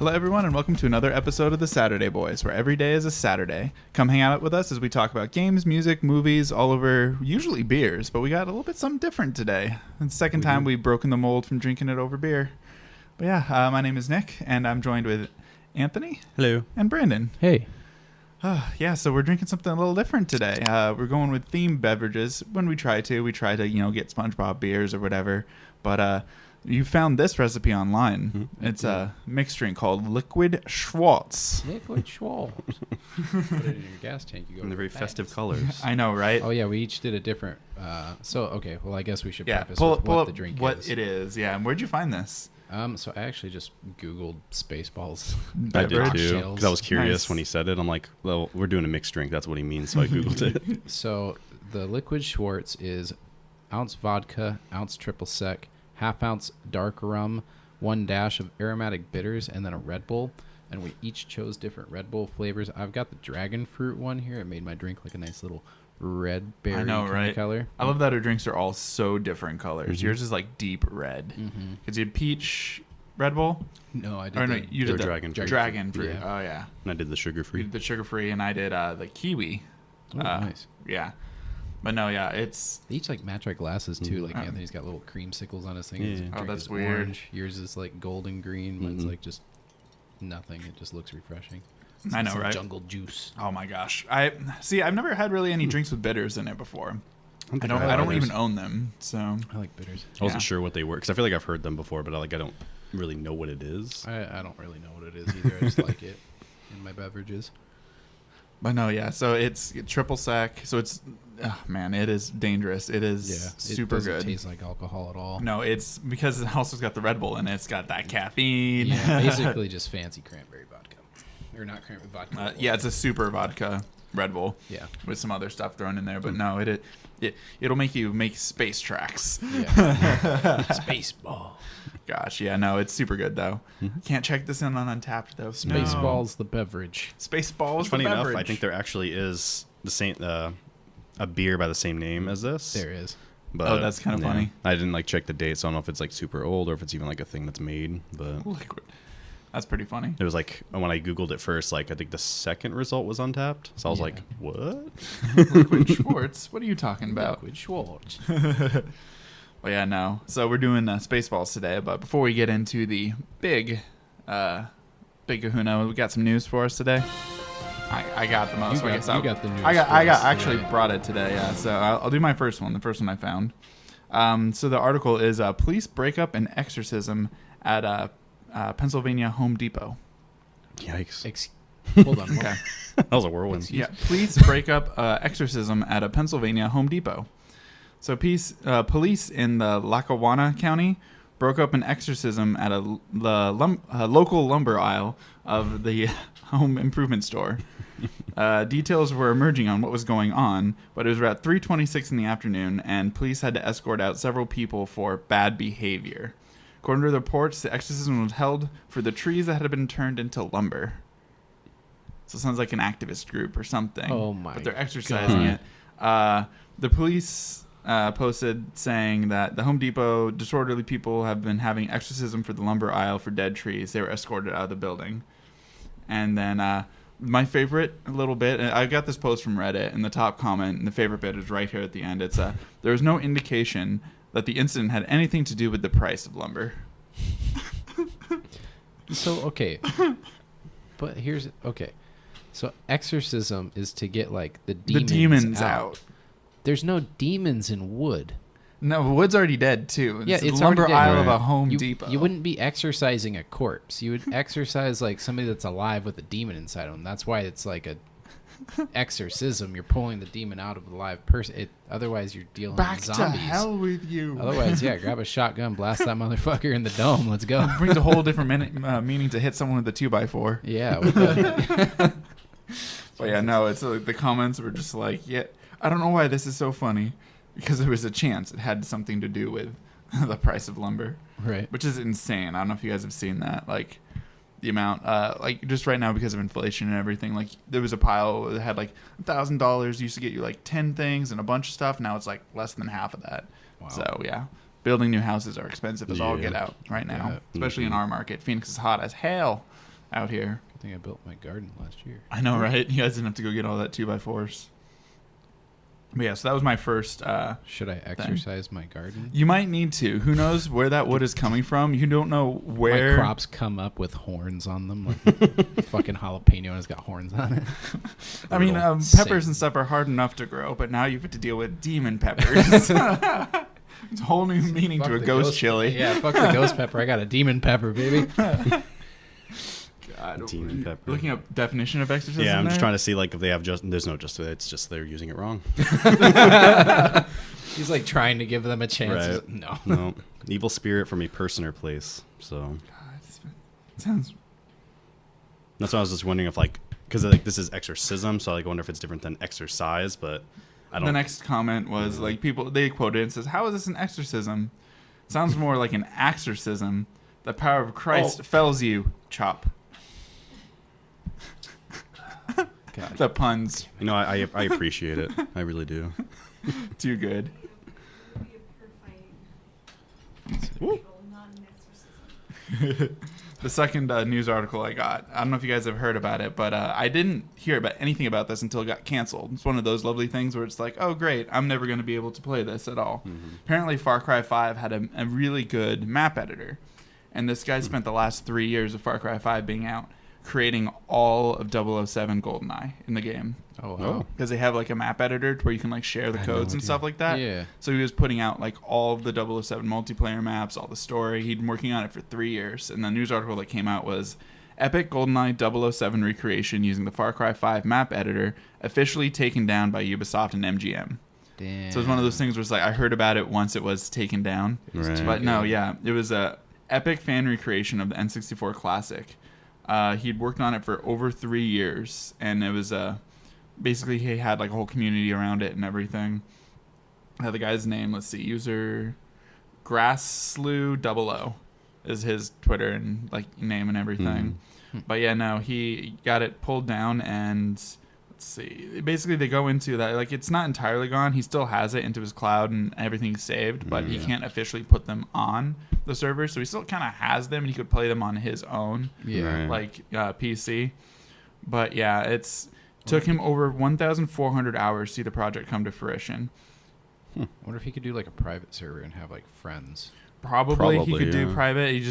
Hello, everyone, and welcome to another episode of the Saturday Boys, where every day is a Saturday. Come hang out with us as we talk about games, music, movies, all over, usually beers, but we got a little bit something different today. It's the second time we've broken the mold from drinking it over beer. But yeah, my name is Nick, and I'm joined with Anthony. Hello. And Brandon. Hey. Yeah, so we're drinking something a little different today. We're going with themed beverages when we try to. We try to, get SpongeBob beers or whatever, but you found this recipe online. Mm-hmm. It's a mixed drink called Liquid Schwartz. Liquid Schwartz. Put it in your gas tank. You go in the very festive colors. I know, right? Oh, yeah, we each did a different... okay, well, I guess we should preface pull with what up the drink what is. it is. Yeah, and where'd you find this? So I actually just Googled Spaceballs. I did too, because I was curious Nice. when he said it. I'm like, well, we're doing a mixed drink. That's what he means, so I Googled it. So the Liquid Schwartz is ounce vodka, ounce triple sec, half ounce dark rum, 1 dash of aromatic bitters, and then a Red Bull. And we each chose different Red Bull flavors. I've got the dragon fruit one here. It made my drink like a nice little red berry I know, kind right? of color. I love that our drinks are all so different colors. Mm-hmm. Yours is like deep red. Because you had peach Red Bull? No, I did. Or no, you did the dragon fruit. fruit. Yeah. Oh, yeah. And I did the sugar You free. did the sugar-free, and I did the kiwi. Oh, nice. Yeah. But no, yeah, it's... They each match our glasses too. Like Anthony's got little creamsicles on his thing. His drink that's is weird. Orange. Yours is like golden green. Mine's like just nothing. It just looks refreshing. It's I know, some right? Jungle juice. Oh my gosh! I've never had really any drinks with bitters in it before. I don't bitters. even own them, so I like bitters. I wasn't sure what they were, because I feel like I've heard them before, but I don't really know what it is. I don't really know what it is either. I just like it in my beverages. But no, yeah. So it's triple sec. So it's, man, it is dangerous. It is super it doesn't good. Taste like alcohol at all. No, it's because it also got the Red Bull in it. It's got that caffeine. Yeah, basically just fancy cranberry vodka, or not cranberry vodka. Yeah, it's a super vodka Red Bull. Yeah, with some other stuff thrown in there. But no, it'll make you make space tracks. Yeah, Spaceball. Gosh, yeah, no, it's super good though. Can't check this in on Untapped though. Spaceballs, the beverage. Spaceballs. Funny the enough, beverage. I think there actually is the same a beer by the same name as this. There is. But, that's kind of funny. I didn't check the date, so I don't know if it's super old or if it's even a thing that's made. But Liquid. That's pretty funny. it was when I Googled it first, I think the second result was Untapped. So I was like, what? Liquid Schwartz. What are you talking about? Liquid Schwartz. Well, yeah, no. So we're doing Spaceballs today, but before we get into the big kahuna, we got some news for us today. I got the most. You got the news. I actually brought it today. Yeah, so I'll do my first one. The first one I found. So the article is police break up an exorcism at Pennsylvania Home Depot. Yikes. Hold on. Okay. That was a whirlwind. Yeah, police break up exorcism at a Pennsylvania Home Depot. So police in the Lackawanna County broke up an exorcism at a local lumber aisle of the home improvement store. Details were emerging on what was going on, but it was around 3:26 in the afternoon, and police had to escort out several people for bad behavior. According to the reports, the exorcism was held for the trees that had been turned into lumber. So it sounds like an activist group or something. Oh my! But they're exercising it. The police posted saying that the Home Depot disorderly people have been having exorcism for the lumber aisle for dead trees. They were escorted out of the building. And then my favorite little bit, I got this post from Reddit, and the top comment, and the favorite bit is right here at the end. It's there was no indication that the incident had anything to do with the price of lumber. So, okay. But here's... Okay. So exorcism is to get the demons out. There's no demons in wood. No, wood's already dead too. Yeah, it's the lumber already dead. aisle of a Home Depot. You wouldn't be exorcising a corpse. You would exorcise somebody that's alive with a demon inside them. That's why it's like a exorcism. You're pulling the demon out of the live person. Otherwise, you're dealing Back with zombies. to hell with you. Otherwise, grab a shotgun, blast that motherfucker in the dome. Let's go. It brings a whole different meaning to hit someone with a 2x4. Yeah. With the But yeah, no, it's the comments were just yeah. I don't know why this is so funny, because there was a chance it had something to do with the price of lumber, right? Which is insane. I don't know if you guys have seen that, the amount, just right now because of inflation and everything. There was a pile that had $1,000 used to get you 10 things and a bunch of stuff. Now it's less than half of that. Wow. So yeah, building new houses are expensive as all get out right now, especially in our market. Phoenix is hot as hell. out here. I think I built my garden last year. I know, right? You guys didn't have to go get all that 2x4s. But yeah, so that was my first. Should I exercise my garden? You might need to. Who knows where that wood is coming from? You don't know where. My crops come up with horns on them. Like fucking jalapeno has got horns on it. I mean, peppers and stuff are hard enough to grow, but now you have to deal with demon peppers. It's a whole new meaning to a ghost chili. Yeah, fuck the ghost pepper. I got a demon pepper, baby. God, Demon pepper. Looking up definition of exorcism. Yeah, I'm just there? trying to see like if they have just. There's no just. It's just they're using it wrong. He's like trying to give them a chance. Right. No. No. Evil spirit from a person or place. So God, it sounds. that's why I was just wondering if like because like this is exorcism, so I like wonder if it's different than exercise, but I don't. The next comment was like people they quoted and says, "How is this an exorcism? Sounds more like an exorcism. The power of Christ fells you." Chop. God. The puns. You know, I appreciate it. I really do. Too good. The second news article I got, I don't know if you guys have heard about it, but I didn't hear about anything about this until it got canceled. It's one of those lovely things where it's like, oh great, I'm never going to be able to play this at all. Mm-hmm. Apparently Far Cry 5 had a really good map editor, and this guy spent the last 3 years of Far Cry 5 being out creating all of 007 GoldenEye in the game. Oh, wow. Oh. Because they have like a map editor to where you can like share the I had no codes and idea. stuff like that. Yeah. So he was putting out like all of the 007 multiplayer maps, all the story. He'd been working on it for 3 years. And the news article that came out was Epic GoldenEye 007 recreation using the Far Cry 5 map editor officially taken down by Ubisoft and MGM. Damn. So it's one of those things where it's like I heard about it once it was taken down. Right. But no, yeah, it was a epic fan recreation of the N64 classic. He'd worked on it for over 3 years, and it was basically he had like a whole community around it and everything. The guy's name, let's see, user Grassloo00 is his Twitter and like name and everything. But yeah, no, he got it pulled down, and let's see, basically they go into that like it's not entirely gone. He still has it into his cloud and everything's saved, but he can't officially put them on the server, so he still kind of has them and he could play them on his own Yeah. Right. like PC. But yeah, it's took him over 1,400 hours to see the project come to fruition. I wonder if he could do like a private server and have like friends. Probably he Probably, could do yeah. private. It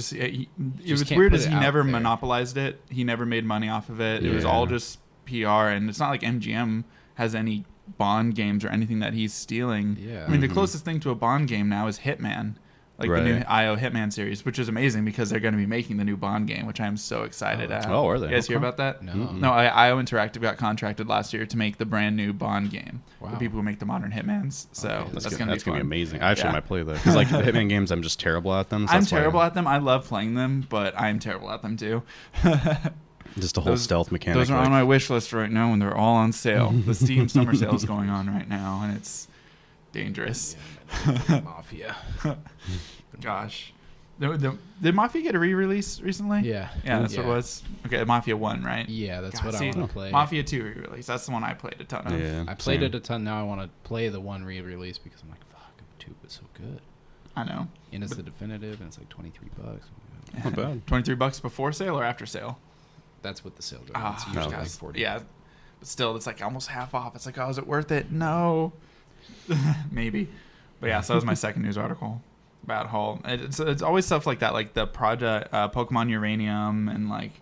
was can't weird put as it he out never there. monopolized it. He never made money off of it. It was Yeah. all just PR, and it's not like MGM has any Bond games or anything that he's stealing. Yeah. I mean, the Mhm. closest thing to a Bond game now is Hitman, like the new Right. IO Hitman series, which is amazing because they're going to be making the new Bond game, which I'm so excited Oh, at. Oh, are they? You guys hear Okay. about that? No. Mm-mm. No, IO Interactive got contracted last year to make the brand new Bond game. Wow. The people who make the modern Hitmans. So Okay, that's That's going to be fun. amazing. I actually Yeah. might play that because like the Hitman games, I'm just terrible at them. So I'm that's why terrible at them. I love playing them, but I'm terrible at them too. just a whole those- stealth mechanic. Those are like, on my wish list right now, and they're all on sale. The Steam summer sale is going on right now, and it's dangerous. Yeah, Mafia. Gosh. Did Mafia get a re-release recently? Yeah. Yeah, that's what it was. Okay, Mafia 1, right? Yeah, that's God, what see, I want to play. Mafia 2 re-release. That's the one I played a ton of. Yeah, I played same. it a ton. Now I want to play the one re-release because I'm like, fuck, 2 was so good. I know. And it's the definitive, and it's like $23. Not bad. $23 before sale or after sale? That's what the sale goes. Ah, It's usually like guys, 40. yeah, but still, it's like almost half off. It's like, oh, is it worth it? No, maybe. But yeah, so that was my second news article about Hull. It's always stuff like that, like the project Pokemon Uranium and like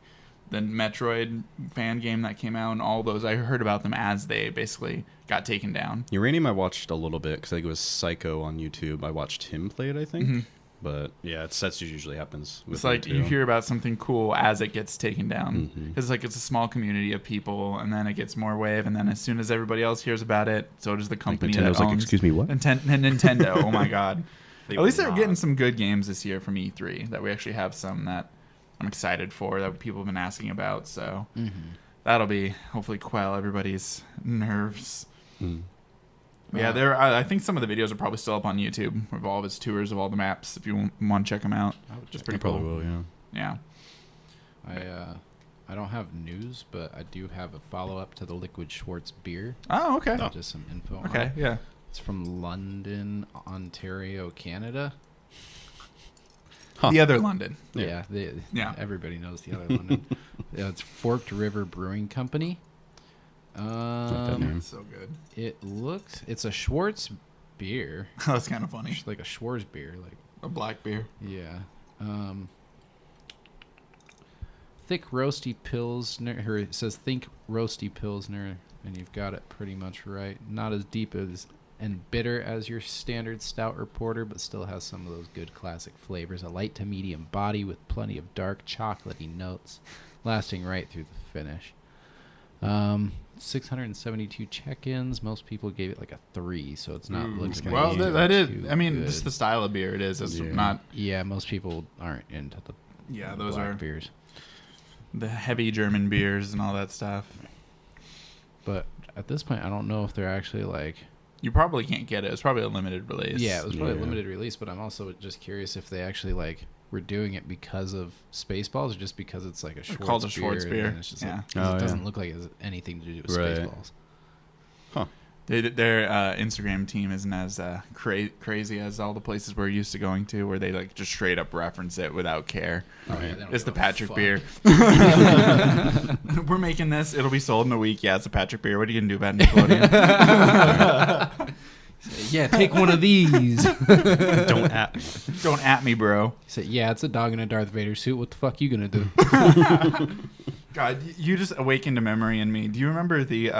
the Metroid fan game that came out and all those. I heard about them as they basically got taken down. Uranium, I watched a little bit because I think it was Psycho on YouTube. I watched him play it, I think. Mhm. But yeah, that's usually happens. With It's like me, you too. hear about something cool as it gets taken down Mhm. because like it's a small community of people, and then it gets more wave, and then as soon as everybody else hears about it, so does the Like company Nintendo's that like, owns excuse me, what? Nintendo. Oh my god! They At least will they're not. getting some good games this year from E3 that we actually have some that I'm excited for that people have been asking about. So Mm-hmm. that'll be hopefully quell everybody's nerves. Mm. Yeah, I think some of the videos are probably still up on YouTube of all of his tours of all the maps. If you want to check them out, just I pretty probably cool. will, yeah. Yeah. I don't have news, but I do have a follow-up to the Liquid Schwartz beer. Oh, okay. Just some info on Okay. it. Yeah. It's from London, Ontario, Canada. Huh. The other London. Yeah, Yeah. Everybody knows the other London. It's Forked River Brewing Company. Like that name. So good. It's a Schwartz beer. That's kind of funny. It's like a Schwartz beer, like A black beer. yeah. Thick roasty pilsner. It says think roasty pilsner, and you've got it pretty much right. Not as deep as and bitter as your standard stout or porter, but still has some of those good classic flavors. A light to medium body with plenty of dark chocolatey notes, lasting right through the finish. 672 check-ins. Most people gave it like a 3, so it's not looking. Well, like that is. too I mean, good. just the style of beer it is. It's Yeah. not. Yeah, most people aren't into the Those black are beers. the heavy German beers and all that stuff. But at this point, I don't know if they're actually like. You probably can't get it. It's probably a limited release. Yeah, it was probably a Yeah. limited release, but I'm also just curious if they actually like were doing it because of Spaceballs or just because it's like a Schwartz called a Schwartz and beer. then it's just Yeah. like, 'cause Oh, it yeah. doesn't look like it has anything to do with Right. Spaceballs. Their Instagram team isn't as crazy as all the places we're used to going to, where they like just straight up reference it without care. Oh, yeah, they don't It's the give a Patrick fuck. beer. We're making this. It'll be sold in a week. Yeah, it's a Patrick beer. What are you gonna do about Nickelodeon? Yeah, take one of these. Don't at me. Don't at me, bro. He said, "Yeah, it's a dog in a Darth Vader suit. What the fuck you gonna do?" God, you just awakened a memory in me. Do you remember the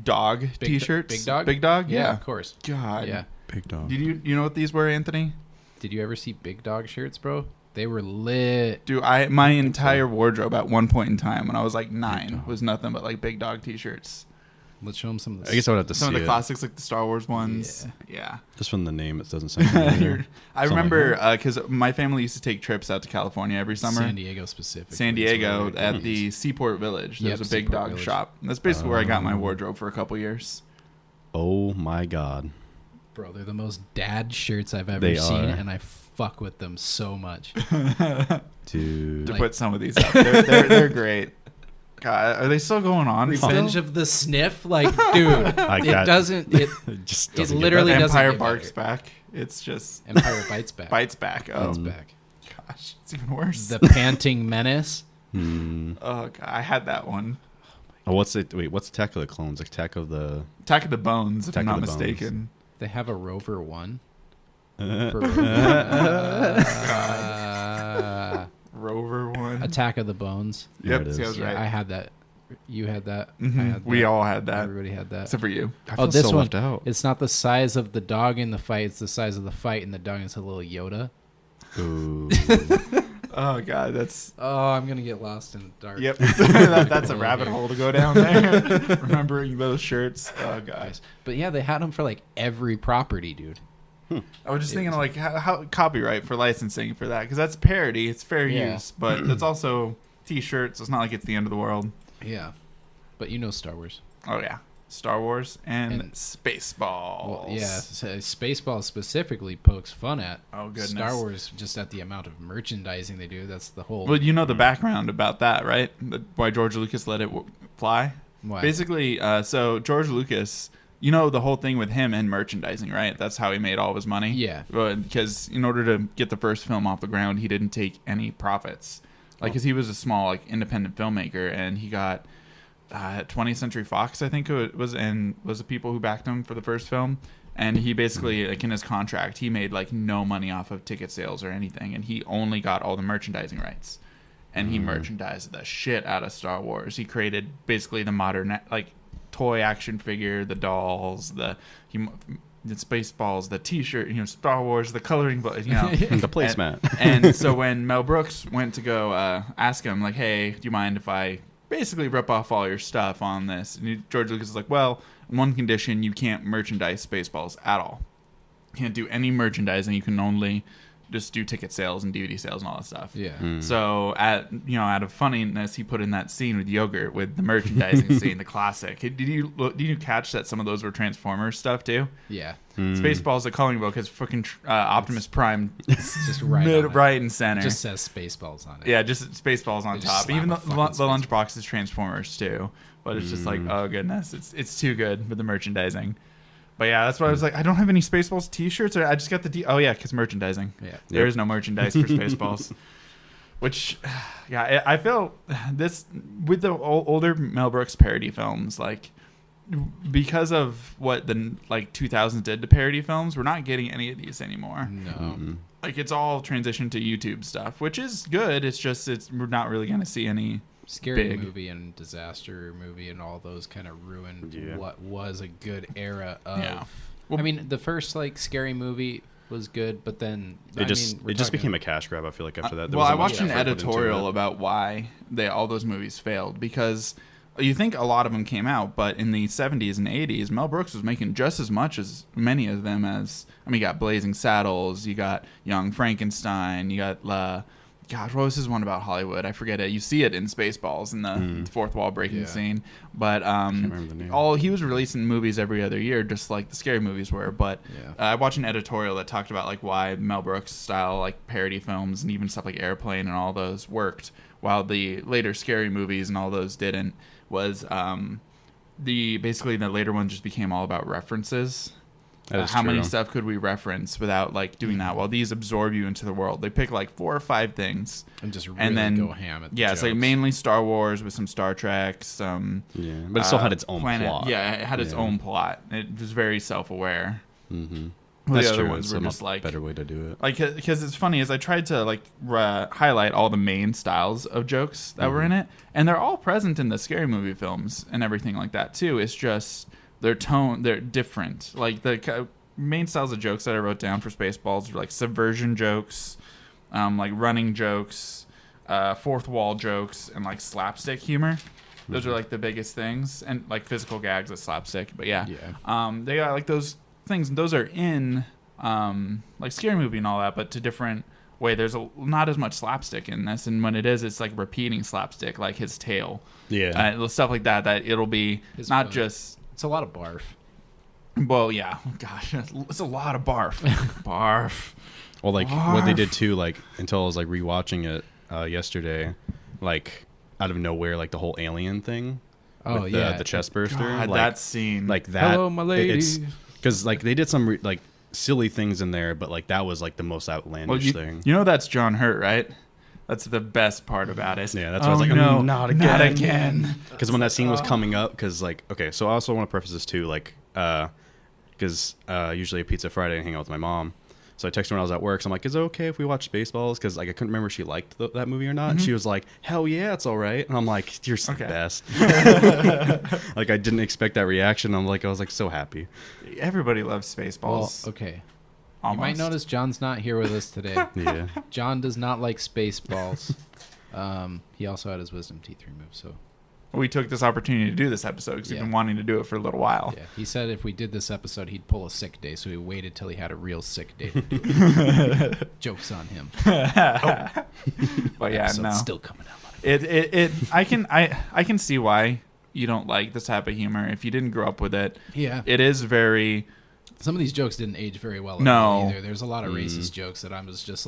dog T-shirts? Big Dog? Big Dog. Yeah, Yeah. of course. God. Yeah. Big dog. Did you know what these were, Anthony? Did you ever see Big Dog shirts, bro? They were lit. Dude, my entire wardrobe at one point in time when I was like 9 was nothing but like Big Dog T-shirts. Let's show them some of I guess I would have to Some see of the it. classics, like the Star Wars ones. Yeah. Just from the name, it doesn't sound familiar. I remember because my family used to take trips out to California every summer. San Diego specifically. San is where Diego they at do the these. Seaport Village. There's Yep, a Big Seaport Dog Village. shop. That's basically where I got my wardrobe for a couple years. Oh my god. Bro, they're the most dad shirts I've ever They seen, are. and I fuck with them so much. Dude. To Like- put some of these up. They're great. God, are they still going on? Revenge of the Sniff, like, dude, Like it that. doesn't. It Just it doesn't get literally better. doesn't Empire get Barks better. back. It's just Empire Bites Back. bites back. Oh Bites Back. gosh, it's even worse. The Panting Menace. Hmm. Oh god, I had that one. Oh, what's it? Wait, what's Attack of the Clones? Attack of the. Attack of the Bones, if Attack I'm of not the Bones. mistaken. They have a Rover 1. For Rover one. Attack of the Bones. There Yep, it see, I is. was Yeah, right. I had that. You had that. I Mhm. had We that. all had that, Everybody had that. except for you. I Oh, feel this so one. left out. It's not the size of the dog in the fight. It's the size of the fight, and the dog is a little Yoda. Ooh. Oh god, that's Oh, I'm gonna get lost in the dark. yep. That's a rabbit hole to go down there. Remembering those shirts. Oh gosh. But yeah, they had them for like every property, dude. I was just thinking like how copyright for licensing for that because that's parody. It's fair Yeah. use, but it's also T-shirts. It's not like it's the end of the world. Yeah, but you know Star Wars. Oh yeah, Star Wars and And- Spaceballs. Well, yeah, so Spaceballs specifically pokes fun at Oh goodness. Star Wars just at the amount of merchandising they do. That's the whole. Well, you know the background about that, right? Why George Lucas let it fly? Why? Basically, so George Lucas, you know the whole thing with him and merchandising, right? That's how he made all of his money. Yeah. Because in order to get the first film off the ground, he didn't take any profits. Like, because he was a small, like, independent filmmaker, and he got 20th Century Fox, I think it was, and was the people who backed him for the first film. And he basically, like, in his contract, he made, like, no money off of ticket sales or anything, and he only got all the merchandising rights. And he merchandised the shit out of Star Wars. He created basically the modern, like, toy action figure, the dolls, the Spaceballs, the T-shirt, Star Wars, the coloring book, The placemat. And so when Mel Brooks went to go ask him, like, hey, do you mind if I basically rip off all your stuff on this? And George Lucas is like, well, on one condition, you can't merchandise Spaceballs at all. You can't do any merchandising. You can only just do ticket sales and DVD sales and all that stuff. yeah. So out of funniness, he put in that scene with yogurt with the merchandising scene, the classic. Did you catch that some of those were Transformers stuff too? Yeah. Spaceballs, the coloring book, has fucking Optimus Prime Just right. on it. right and center. Just says Spaceballs on it. Yeah, just Spaceballs on They just top. slap Even a the fucking lunchbox is Transformers too, but it's just like, oh goodness, it's too good with the merchandising. But yeah, that's why I was like, I don't have any Spaceballs T-shirts. Or I just got the oh yeah, because merchandising. Yeah. There is no merchandise for Spaceballs. Which, yeah, I feel this with the older Mel Brooks parody films, like because of what the 2000s did to parody films, we're not getting any of these anymore. No. Like it's all transitioned to YouTube stuff, which is good. It's just we're not really going to see any Scary big Movie and Disaster Movie and all those kind of ruined what was a good era of. Yeah. Well, I mean, the first Scary Movie was good, but then it just became a cash grab. I feel like after that. Well, I watched an editorial about why all those movies failed, because you think a lot of them came out, but in the 70s and 80s, Mel Brooks was making just as much as many of them as you got Blazing Saddles, you got Young Frankenstein, you got God, what was his one about Hollywood? I forget it. You see it in Spaceballs in the fourth wall breaking scene. But he was releasing movies every other year, just like the scary movies were. But I watched an editorial that talked about why Mel Brooks style parody films and even stuff like Airplane and all those worked, while the later scary movies and all those didn't. Was basically the later one just became all about references. How many stuff could we reference without doing that? Well, these absorb you into the world. They pick 4 or 5 things and just really go ham at the jokes. It's mainly Star Wars with some Star Trek, some but it still had its own planet. plot. Yeah, it had its own plot. It was very self-aware. Mm-hmm. The other ones were just better way to do it. Because it's funny, as I tried to highlight all the main styles of jokes that were in it, and they're all present in the scary movie films and everything like that too. It's just their tone, they're different. The main styles of jokes that I wrote down for Spaceballs were subversion jokes, running jokes, fourth wall jokes, and slapstick humor. Those are the biggest things, and physical gags of slapstick. But they got those things, and those are in scary movie and all that, but to different way. There's not as much slapstick in this, and when it is, it's repeating slapstick, like his tail, stuff like that. That it'll be not just. It's a lot of barf. Well, yeah, gosh, it's a lot of barf. Barf. Well, what they did too, until I was rewatching it yesterday, out of nowhere, the whole alien thing. Oh with yeah, the chest burster. God, that scene, that. Hello, my lady. Because they did some silly things in there, but that was the most outlandish thing. You know that's John Hurt, right? That's the best part about it. Yeah, that's why I was like, no, not again. Not again. Because when that scene was coming up, because okay, so I also want to preface this too, because usually at Pizza Friday I hang out with my mom. So I texted her when I was at work. So I'm like, is it okay if we watch Spaceballs? Because I couldn't remember if she liked that movie or not. And she was like, hell yeah, it's all right. And I'm like, you're the best. I didn't expect that reaction. I was so happy. Everybody loves Spaceballs. Well, okay. Almost. You might notice John's not here with us today. Yeah. John does not like Spaceballs. He also had his wisdom teeth removed, so. We took this opportunity to do this episode because we've been wanting to do it for a little while. Yeah, he said if we did this episode, he'd pull a sick day, so he waited till he had a real sick day to do it. Jokes on him. But yeah, no. Still coming out. I can see why you don't like this type of humor if you didn't grow up with it. Yeah, it is very. Some of these jokes didn't age very well. No, either. There's a lot of racist jokes that I was just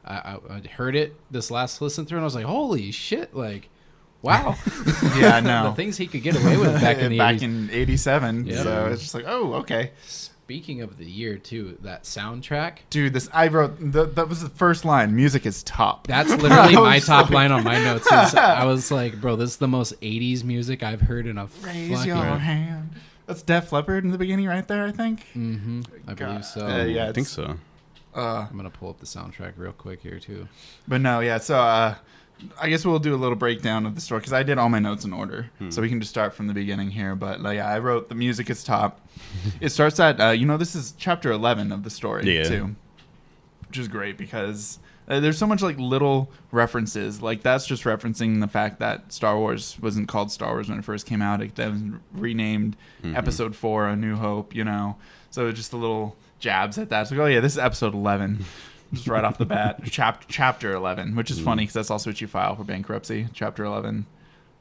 I heard it this last listen through, and I was like, holy shit, wow. Yeah, no. The things he could get away with back in the 80s. in 87. Yeah. So it's just oh, okay. Speaking of the year, too, that soundtrack. Dude, I wrote, that was the first line. Music is top. That's literally my top line on my notes. I was like, bro, this is the most 80s music I've heard in a Raise your hand. That's Def Leppard in the beginning right there, I think. Mm-hmm. I believe so. Yeah, I think so. I'm going to pull up the soundtrack real quick here, too. But no, yeah, so I guess we'll do a little breakdown of the story because I did all my notes in order. So we can just start from the beginning here. But yeah, I wrote the music is top. It starts at, this is chapter 11 of the story, too. Which is great because there's so much little references. That's just referencing the fact that Star Wars wasn't called Star Wars when it first came out. It was renamed Episode 4, A New Hope, So just a little jabs at that. It's oh yeah, this is episode 11. Just right off the bat. Chapter 11, which is funny because that's also what you file for bankruptcy, Chapter 11.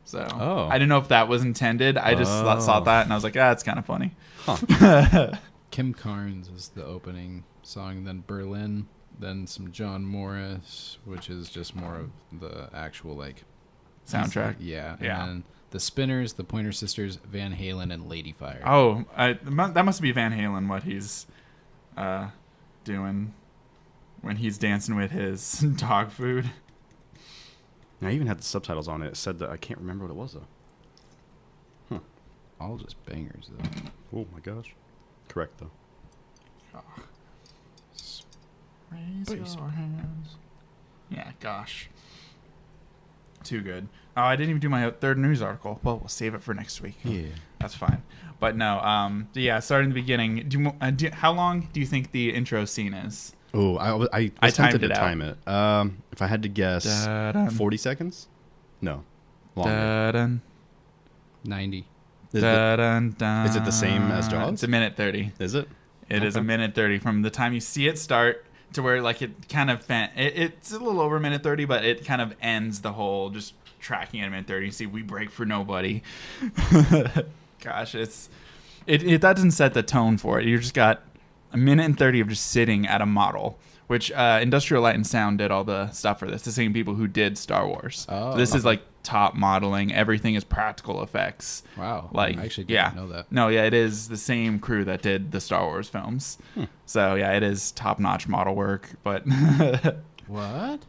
So I didn't know if that was intended. I just saw that and I was like, it's kind of funny. Huh. Kim Carnes is the opening song, then Berlin, then some John Morris, which is just more of the actual soundtrack. Yeah. Yeah. And then the Spinners, the Pointer Sisters, Van Halen, and Ladyfire. Oh, that must be Van Halen, what he's doing when he's dancing with his dog food. I even had the subtitles on it. It said that I can't remember what it was though. All just bangers, though. Oh my gosh. Correct though. Raise your hands. Yeah, gosh. Too good. Oh, I didn't even do my third news article. Well, we'll save it for next week. Yeah. That's fine. But no, yeah, starting the beginning. How long do you think the intro scene is? Oh, I was I tempted timed it to out. time it. If I had to guess, Da-dun. 40 seconds? No. Longer. Dun, 90. Is, dun, dun. is it the same as Jaws? It's a minute 30. Is it? It is a Okay. minute 30 from the time you see it start to where like it kind of it's a little over a minute 30, but it kind of ends the whole just tracking at a minute 30. You see, we break for nobody. Gosh, it that doesn't set the tone for it. You just got a minute and 30 of just sitting at a model, which Industrial Light and Sound did all the stuff for this. The same people who did Star Wars. Oh, So this is like top modeling. Everything is practical effects. Wow. Like, I actually yeah. didn't know that. No, yeah, it is the same crew that did the Star Wars films. So yeah, it is top-notch model work. But What?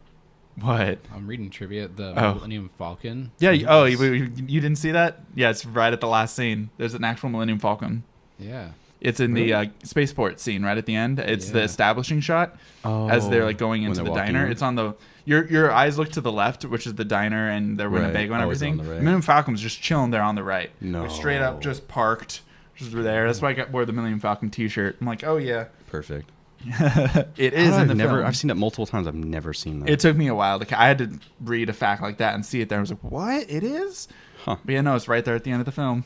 what? I'm reading trivia. The Oh. Millennium Falcon. Yeah. You didn't see that? Yeah, it's right at the last scene. There's an actual Millennium Falcon. Yeah. It's in the spaceport scene right at the end. It's the Yeah. establishing shot as they're like going when into they're the walking diner. in? It's on the your eyes look to the left, which is the diner and the Right. Winnebago and Oh, it's on everything. the right. Millennium Falcon's just chilling there on the right. No. Like, straight up just parked. Just there. That's why I wore the Millennium Falcon T-shirt. I'm like, oh yeah, Perfect. it is in the film. I've seen it multiple times. I've never seen that. It took me a while. I had to read a fact like that and see it there. I was like, what? It is? Huh. But yeah, no, it's right there at the end of the film.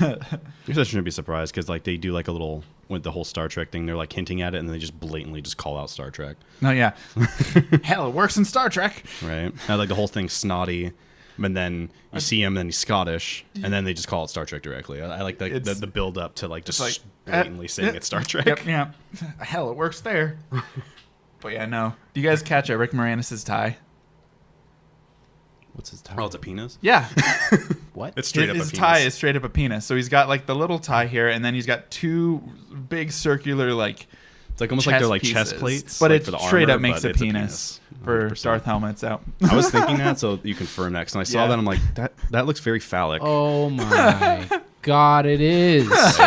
I guess I shouldn't be surprised because like they do like a little with the whole Star Trek thing. They're like hinting at it and then they just blatantly just call out Star Trek, No, yeah. Hell, it works in Star Trek. right? And like the whole thing's snotty, but then you see him and he's Scottish, and then they just call it Star Trek directly. I like the build up to like just like, blatantly saying it's Star Trek. Yep, yeah. Hell, it works there. But yeah, no. Do you guys catch Rick Moranis' tie? What's his Oh, title? it's a penis. Yeah. What? It's straight up a His penis. tie is straight up a penis. So he's got like the little tie here, and then he's got two big circular like It's like almost like they're like chest chest pieces. plates, But like, it for the straight armor, up makes but a it's penis for 100%. Darth helmets out. I was thinking that, so you confirm next, and I saw Yeah. that I'm like that looks very phallic. Oh my God, it is. But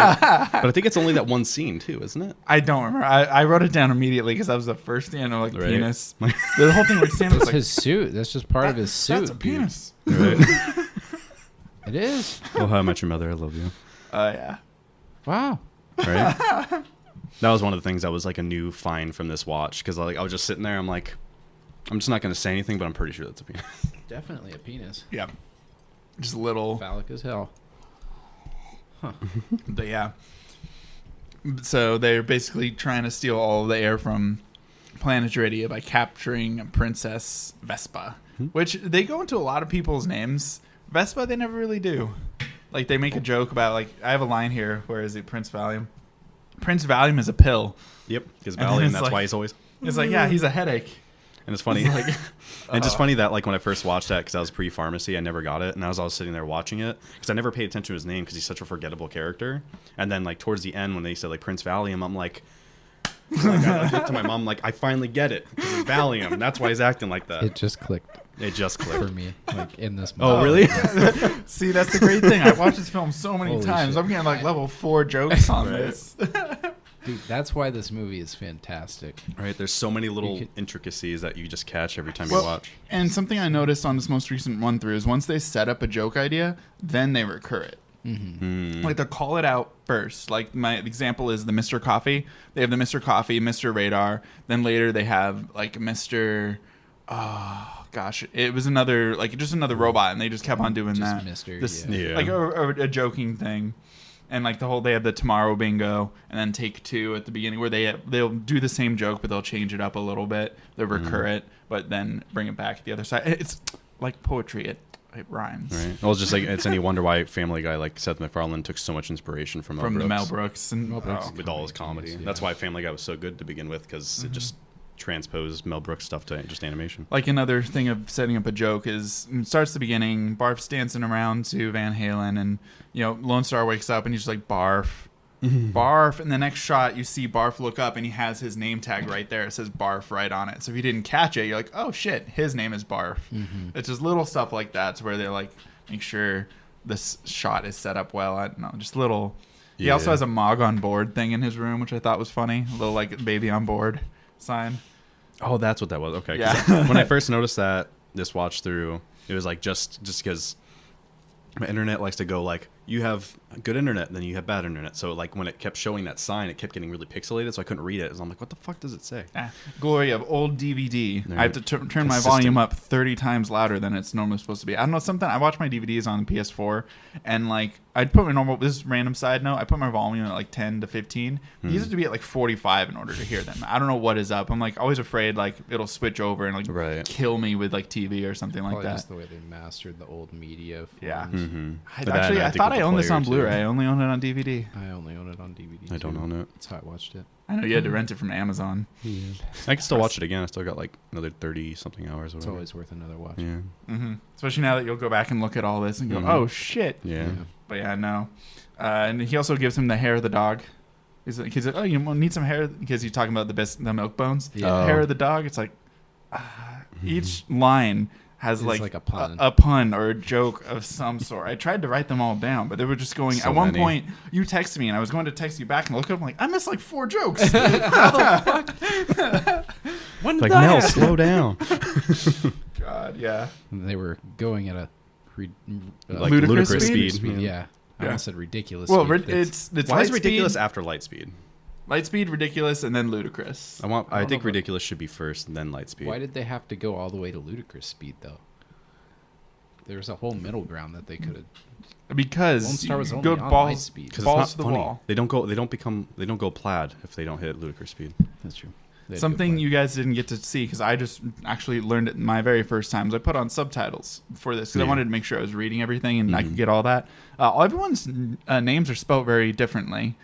I think it's only that one scene too, isn't it? I don't remember. I wrote it down immediately because that was the first thing I know, like Right. penis. The whole thing with Sam was It's like, his suit. That's just part of his suit. that's a dude. penis. Right. It is. Oh, how I met your mother. I love you. Yeah. Wow. Right. That was one of the things that was like a new find from this watch because like I was just sitting there. I'm like, I'm just not going to say anything, but I'm pretty sure that's a penis. Definitely a penis. Yeah. Just little. Phallic as hell. But yeah. So they're basically trying to steal all of the air from Planet Iridia by capturing Princess Vespa, which they go into a lot of people's names. Vespa, they never really do. Like they make a joke about like I have a line here. Where is it? Prince Valium. Prince Valium is a pill. Yep. Because And then Valium. it's That's like- why he's always. It's like yeah, he's a headache. And it's funny. It's like, And just funny that like when I first watched that because I was pre-pharmacy, I never got it, and as I was sitting there watching it because I never paid attention to his name because he's such a forgettable character. And then like towards the end when they said like Prince Valium, I'm like I looked to my mom like I finally get it because it's Valium. That's why he's acting like that. It just clicked It just for clicked. me, like in this. Oh, moment. really? see, that's the great thing. I watched this film so many Holy times. shit. I'm getting like level 4 jokes on Right. this. Dude, that's why this movie is fantastic. Right. There's so many little You could- intricacies that you just catch every time Well, you watch. And something I noticed on this most recent run through is once they set up a joke idea, then they recur it. Like they'll call it out first. Like my example is the Mr. Coffee. They have the Mr. Coffee, Mr. Radar. Then later they have like Mr. Oh gosh, it was another like just another robot, and they just kept on doing Just that. Mr., This, yeah. Yeah. like a joking thing. And like the whole, they have the Tomorrow Bingo, and then Take Two at the beginning, where they'll do the same joke, but they'll change it up a little bit. They'll recur it, but then bring it back to the other side. It's like poetry. It rhymes Right. Well, it's just like it's any wonder why Family Guy like Seth MacFarlane took so much inspiration from the Mel Brooks and Mel Brooks. with all his comedy. Comedies, yeah. That's why Family Guy was so good to begin with because it just transpose Mel Brooks stuff to just animation. Like another thing of setting up a joke is it starts the beginning. Barf's dancing around to Van Halen, and Lone Star wakes up and he's just like Barf, Barf. And the next shot, you see Barf look up and he has his name tag right there. It says Barf right on it. So if you didn't catch it, you're like, oh shit, his name is Barf. It's just little stuff like that, to where they're like, make sure this shot is set up well. I don't know, just little. He also has a Mog on board thing in his room, which I thought was funny. A little like baby on board sign. Oh, that's what that was. Okay. Yeah. When I first noticed that this watch through, it was like just because my internet likes to go like, you have good internet, then you have bad internet. So like when it kept showing that sign, it kept getting really pixelated, so I couldn't read it. So I'm like, what the fuck does it say? Glory of old DVD. I have to turn my volume up 30 times louder than it's normally supposed to be. I don't know, something. I watch my DVDs on the PS4, and like I'd put my normal. This is random side note. I put my volume at like 10 to 15. These have to be at like 45 in order to hear them. I don't know what is up. I'm like always afraid like it'll switch over and like kill me with like TV or something like that. Just the way they mastered the old media. Yeah. I thought I owned this on Blu-ray. I only own it on DVD. I only own it on DVD. I don't own it. That's how I watched it. I know you had to rent it from Amazon. I can still watch it again. I still got like another 30-something hours. Or it's whatever. always worth another watch. Yeah. Especially now that you'll go back and look at all this and go, oh shit. Yeah. But yeah, no. And he also gives him the hair of the dog. He's like, oh, you need some hair, because he's talking about the milk bones. Yeah. Hair of the dog. It's like each line has like a pun. A pun or a joke of some sort. I tried to write them all down, but they were just going. So at one many. point, you texted me, and I was going to text you back and look up. I'm like, I missed like 4 jokes. How the fuck? When did Like, that Mel, happen? slow down. God, yeah. And they were going at a Like ludicrous speed. Yeah. I almost said ridiculous. Well, speed. it's Why is light ridiculous speed, after light speed? light speed, ridiculous, and then ludicrous. I think ridiculous should be first, and then light speed. Why did they have to go all the way to ludicrous speed though? There was a whole middle ground that they could have. Because Lone Star was you only go on light balls, speed. Because balls it's to not the funny. wall. They don't go plaid if they don't hit ludicrous speed. That's true. They had to go Something play. you guys didn't get to see, because I just actually learned it my very first time. I put on subtitles for this because I wanted to make sure I was reading everything and I could get all that. Everyone's names are spelled very differently.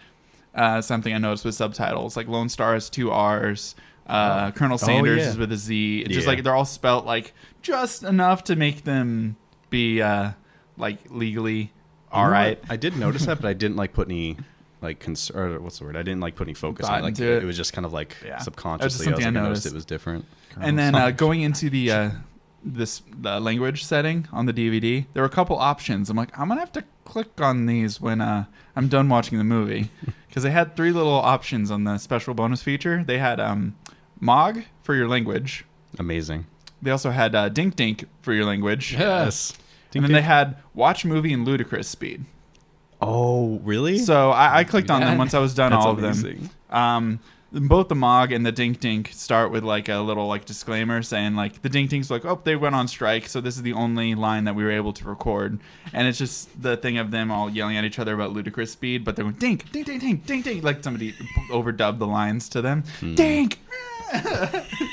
Something I noticed with subtitles, like Lone Star has 2 R's. Colonel Sanders is with a Z. It's just like they're all spelt like just enough to make them be like legally all right. I did notice that, but I didn't like put any like or what's the word? I didn't like put any focus on it. Like into it. it was just kind of like Yeah. subconsciously. That's just something I I noticed noticed. it was different. And then going into the language setting on the DVD, there were a couple options. I'm like, I'm gonna have to click on these when I'm done watching the movie, because they had 3 little options on the special bonus feature. They had Mog for your language. Amazing. They also had Dink Dink for your language. Yes. And then they had watch movie in ludicrous speed. Oh, really? So I clicked on them once I was done That's all of amazing. them. Both the Mog and the Dink Dink start with like a little like disclaimer saying like the Dink Dink's like, oh, they went on strike, so this is the only line that we were able to record. And it's just the thing of them all yelling at each other about ludicrous speed, but they're going dink, dink, dink, dink, dink, dink, like somebody overdubbed the lines to them. Dink!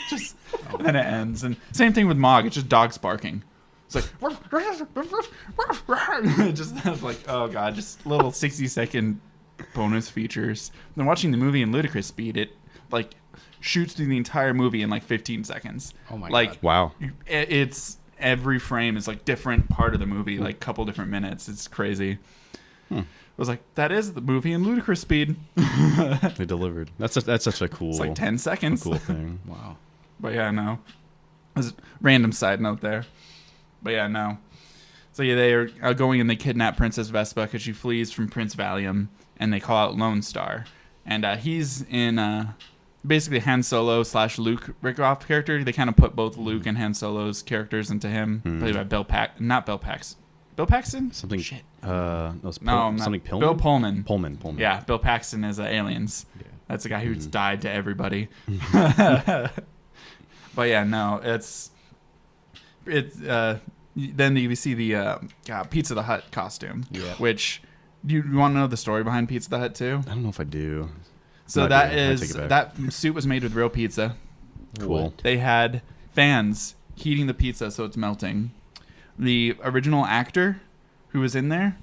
Just and then it ends. And same thing with Mog, it's just dogs barking. It's like just like, oh god, just little 60-second bonus features. Then watching the movie in ludicrous speed, it like shoots through the entire movie in like 15 seconds. Oh my like, god! Wow. It's every frame is like different part of the movie, like couple different minutes. It's crazy. I was like, that is the movie in ludicrous speed. They delivered. That's such a cool. It's like 10 seconds. cool thing. Wow. But yeah, no. There's a random side note there. But yeah, no. So yeah, they are going and they kidnap Princess Vespa because she flees from Prince Valium, and they call out Lone Star. And he's in basically Han Solo / Luke Rickoff character. They kind of put both Luke and Han Solo's characters into him. Played by Bill Paxton? Something. Shit. No, Bill something Pillman. Pullman. Pullman. Yeah, Bill Paxton is Aliens. Yeah. That's the guy who's died to everybody. But yeah, no, it's then you see the Pizza the Hut costume, which you want to know the story behind Pizza the Hut too? I don't know if I do. So No, I that do. I take is it back. that suit was made with real pizza. Cool. They had fans heating the pizza so it's melting. The original actor who was in there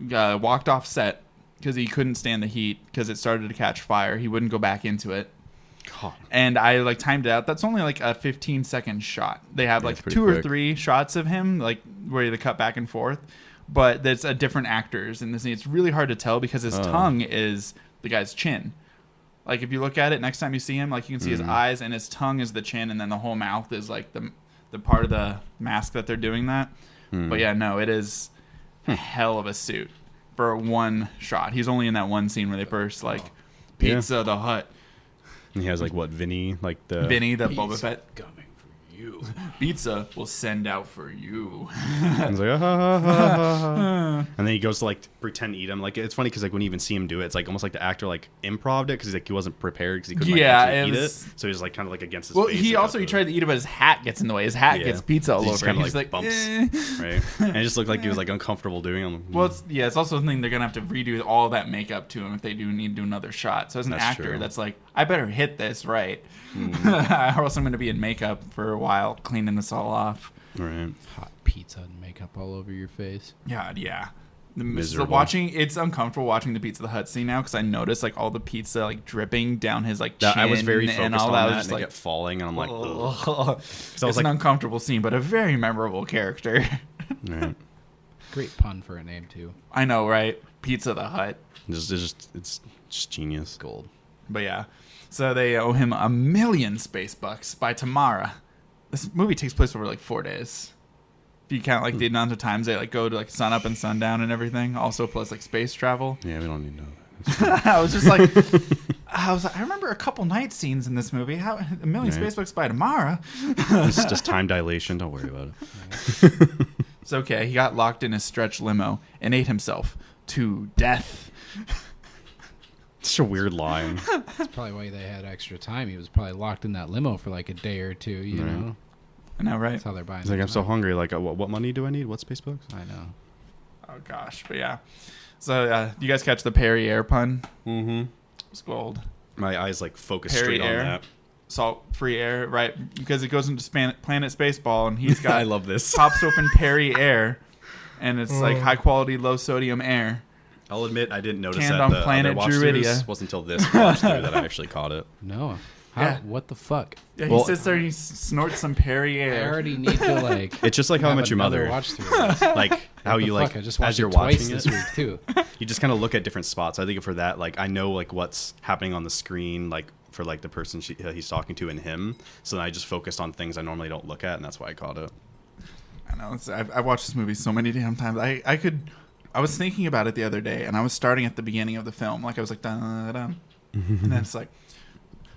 walked off set because he couldn't stand the heat because it started to catch fire. He wouldn't go back into it. God. And I like timed it out. That's only like a 15-second shot. They have Yeah, like it's pretty 2 or quick. 3 shots of him, like where they cut back and forth. But there's a different actors in this. And it's really hard to tell because his tongue is the guy's chin. Like if you look at it next time you see him, like you can see his eyes and his tongue is the chin, and then the whole mouth is like the part of the mask that they're doing that. But yeah, no, it is a hell of a suit for one shot. He's only in that one scene where they first like Pizza the Hut. And he has like what Vinny, like the Vinny, the Boba Fett. Coming for you. Pizza will send out for you. He's like, ah, ha, ha, ha, ha. And then he goes to like pretend to eat him. Like it's funny because like when you even see him do it, it's like almost like the actor like improved it because like he wasn't prepared because he couldn't like, actually eat it. So he's like kind of like against his Well, face. he tried to eat it, but his hat gets in the way. His hat gets pizza all He over. just kinda, He's like bumps, eh. right? And it just looked like he was like uncomfortable doing it. Well, it's also something they're gonna have to redo all that makeup to him if they do need to do another shot. So as an actor, true. that's like I better hit this right, or else I'm gonna be in makeup for a while cleaning this all off. Right. Hot pizza and makeup all over your face. God, yeah. Miserable. It's uncomfortable watching the Pizza the Hut scene now because I noticed like all the pizza like dripping down his like chin. I was very focused and all on that. that, I was and just they like kept falling, and I'm like, ugh. so was it's like- an uncomfortable scene, but a very memorable character. Right. Great pun for a name too. I know, right? Pizza the Hut. It's just genius. Gold. But yeah, so they owe him $1 million space bucks by tomorrow. This movie takes place over like 4 days. If you count like the amount of times they like go to like sun up and sundown and everything, also plus like space travel. Yeah, we don't need to know that. I was just like, I remember a couple night scenes in this movie. How $1 million space bucks by tomorrow? It's just time dilation. Don't worry about it. It's okay. He got locked in his stretch limo and ate himself to death. Such a weird line. That's probably why they had extra time. He was probably locked in that limo for like a day or two, you Right. know? I know, right? That's how they're buying He's like, their I'm so time. hungry. Like, what money do I need? What space bucks? I know. Oh gosh, but yeah. So you guys catch the Perrier pun? Mm-hmm. It's gold. My eyes like focus Perry straight Air. on that. Salt-free air, right? Because it goes into Planet Spaceball, and he's got I love this. pops open Perry Air, and it's like high quality, low sodium air. I'll admit I didn't notice Canned that on the Planet other Druidia. watch-throughs. Wasn't until this watch through that I actually caught it. No. How, Yeah. What the fuck? Yeah, he Well- sits there and he snorts some Perry I air. already need to like. It's just like How I have Met Your another Mother. Watch through this. Like how What the you fuck? like I just watched as you're it twice watching this it, week too. you just kind of look at different spots. I think for that, like I know like what's happening on the screen, like for like the person he's talking to and him. So then I just focused on things I normally don't look at, and that's why I caught it. I know. I've watched this movie so many damn times. I was thinking about it the other day, and I was starting at the beginning of the film. Like I was like, dun, dun, dun. And then it's like,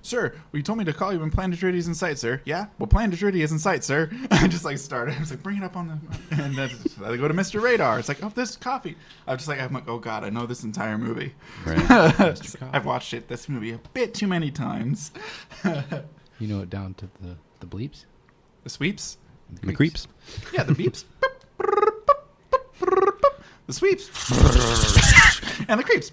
sir, well, you told me to call you when Planet Druidia is in sight, sir. Yeah? Well, Planet Druidia is in sight, sir. I just like started. I was like, bring it up on the... And then I go to Mr. Radar. It's like, oh, this coffee. I'm like, oh, God, I know this entire movie. Right. I've watched this movie a bit too many times. You know it down to the bleeps? The sweeps? The creeps. Yeah, the beeps. The sweeps. And the creeps.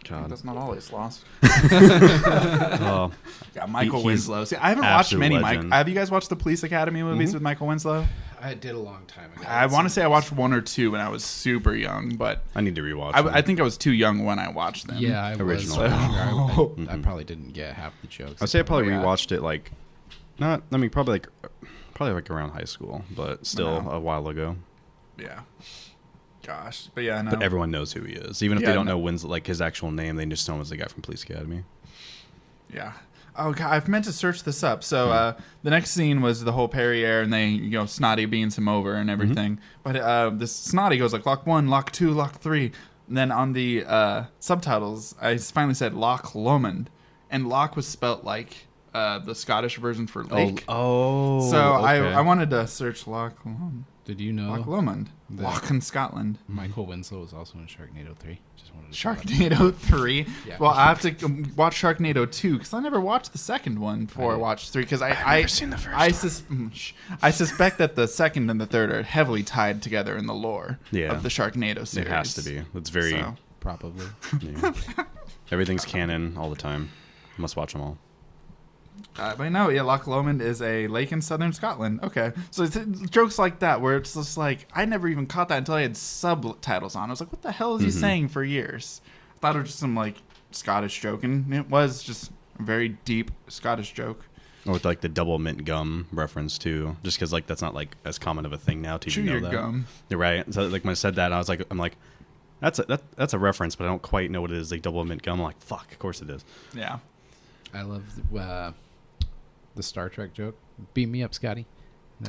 God. That's not always lost. Oh, Yeah, Michael He's Winslow. See, I haven't watched absolute many. legend. Have you guys watched the Police Academy movies with Michael Winslow? I did a long time ago. I want to say I watched 1 or 2 when I was super young, but I need to rewatch. I think I was too young when I watched them. Yeah, I was. Original. I probably didn't get half the jokes. I'd say I probably Yeah. rewatched it like, not. I mean, probably like around high school, but still No. a while ago. Yeah. Gosh, but yeah, no. But everyone knows who he is, even if Yeah, they don't no. know Winslow, like his actual name. They just know him as the guy from Police Academy. Yeah. Oh God, I've meant to search this up. So the next scene was the whole Perrier, and they Snotty beans him over and everything. But this Snotty goes like lock 1, lock 2, lock 3. And then on the subtitles, I finally said Loch Lomond, and Loch was spelt like the Scottish version for lake. Oh. So okay. I wanted to search Loch Lomond. Did you know Loch Lomond. that- Loch in Scotland. Michael Winslow was also in Sharknado 3? Just wanted to Sharknado 3. Yeah. Well, I have to watch Sharknado 2 because I never watched the second one before I did. watched 3 because I've never seen the first I suspect that the second and the third are heavily tied together in the lore Yeah. of the Sharknado series. It has to be. It's very. So, Probably. Yeah. Everything's canon all the time. Must watch them all. but no, yeah, Loch Lomond is a lake in southern Scotland. Okay, so it's jokes like that where it's just like I never even caught that until I had subtitles on. I was like, what the hell is he saying for years? I thought it was just some like Scottish joke, and it was just A very deep Scottish joke. Or with like the double mint gum reference too, just because like that's not like as common of a thing now. Chew You know your that. gum. You're right. So like when I said that, I'm like, that's a reference, but I don't quite know what it is. Like double mint gum. I'm like, fuck, of course it is. Yeah. I love the Star Trek joke. Beam me up, Scotty.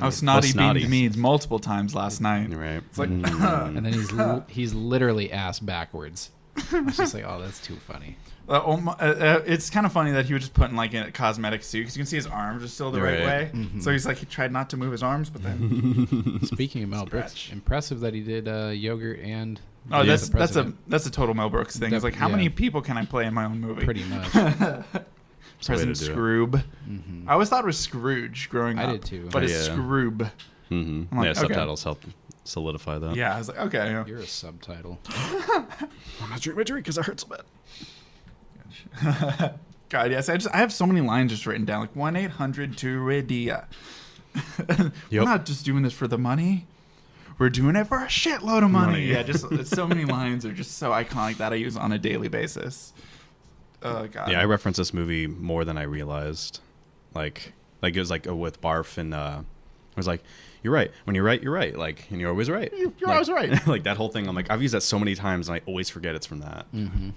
Oh, Snotty Snotty. beamed me multiple times last night. You're right. It's like, And then he's literally ass backwards. It's just like, oh, that's too funny. it's kind of funny that he was just put in like a cosmetic suit because you can see his arms are still the right way. Mm-hmm. So he's like, he tried not to move his arms, but then Speaking of Mel Brooks, Scratch. impressive that he did yogurt and oh, the that's a president. total Mel Brooks thing. It's like, how Yeah. many people can I play in my own movie? Pretty much. President Way to do it. Scroob. Mm-hmm. I always thought it was Scrooge growing up. I did too. But it's Yeah. Scroob. Mm-hmm. I'm like, Yeah, okay. subtitles help solidify that. Yeah, I was like, okay. Yeah. You're a subtitle. I'm not drink my drink because I hurt so bad. God, yes. I have so many lines just written down, like 1-800-2-RADIA. We're Yep. not just doing this for the money. We're doing it for a shitload of money. Money. Yeah, just so many lines are just so iconic that I use on a daily basis. Oh God. Yeah, I reference this movie more than I realized. Like it was like with Barf and I was like, you're right. When you're right, you're right. Like, and you're always right. You're Like- always right. Like that whole thing. I'm like, I've used that so many times, and I always forget it's from that. Mm-hmm.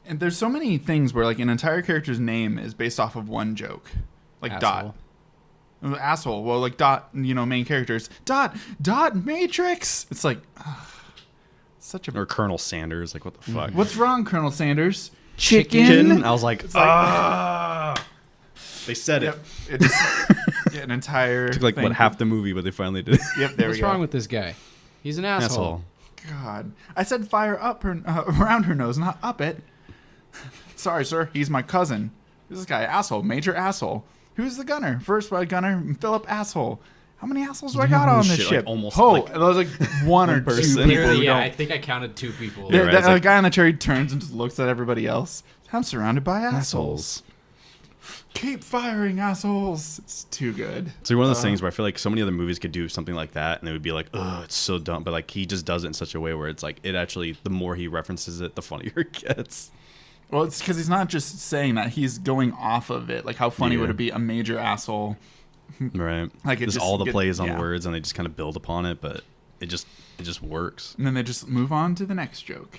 And there's so many things where like an entire character's name is based off of one joke, like Asshole. Dot. Asshole. Well, like Dot, main characters. Dot Matrix. It's like, such a. Or Colonel Sanders. Like, what the fuck? What's wrong, Colonel Sanders? Chicken? I was like, they said Yep. it. It's an entire. Took like thing. what half the movie, but they finally did. Yep. There What's we go. wrong with this guy? He's an asshole. God, I said fire up her around her nose, not up it. Sorry, sir. He's my cousin. This guy, asshole, major asshole. Who's the gunner? First blood gunner, Philip asshole. How many assholes do I got on this Shit, like, ship? almost, oh, like, there was like one or two person. people. Clearly, who yeah, don't- I think I counted 2 people. Yeah, right, it's the like- guy on the cherry turns and just looks at everybody else. I'm surrounded by assholes. Keep firing assholes. It's too good. So one of those things where I feel like so many other movies could do something like that, and it would be like, oh, it's so dumb. But like he just does it in such a way where it's like it actually, the more he references it, the funnier it gets. Well, it's because he's not just saying that; he's going off of it. Like, how funny Yeah. would it be a major asshole? Right. Like, it just just all the get- plays on yeah. words, and they just kind of build upon it, but it just works. And then they just move on to the next joke.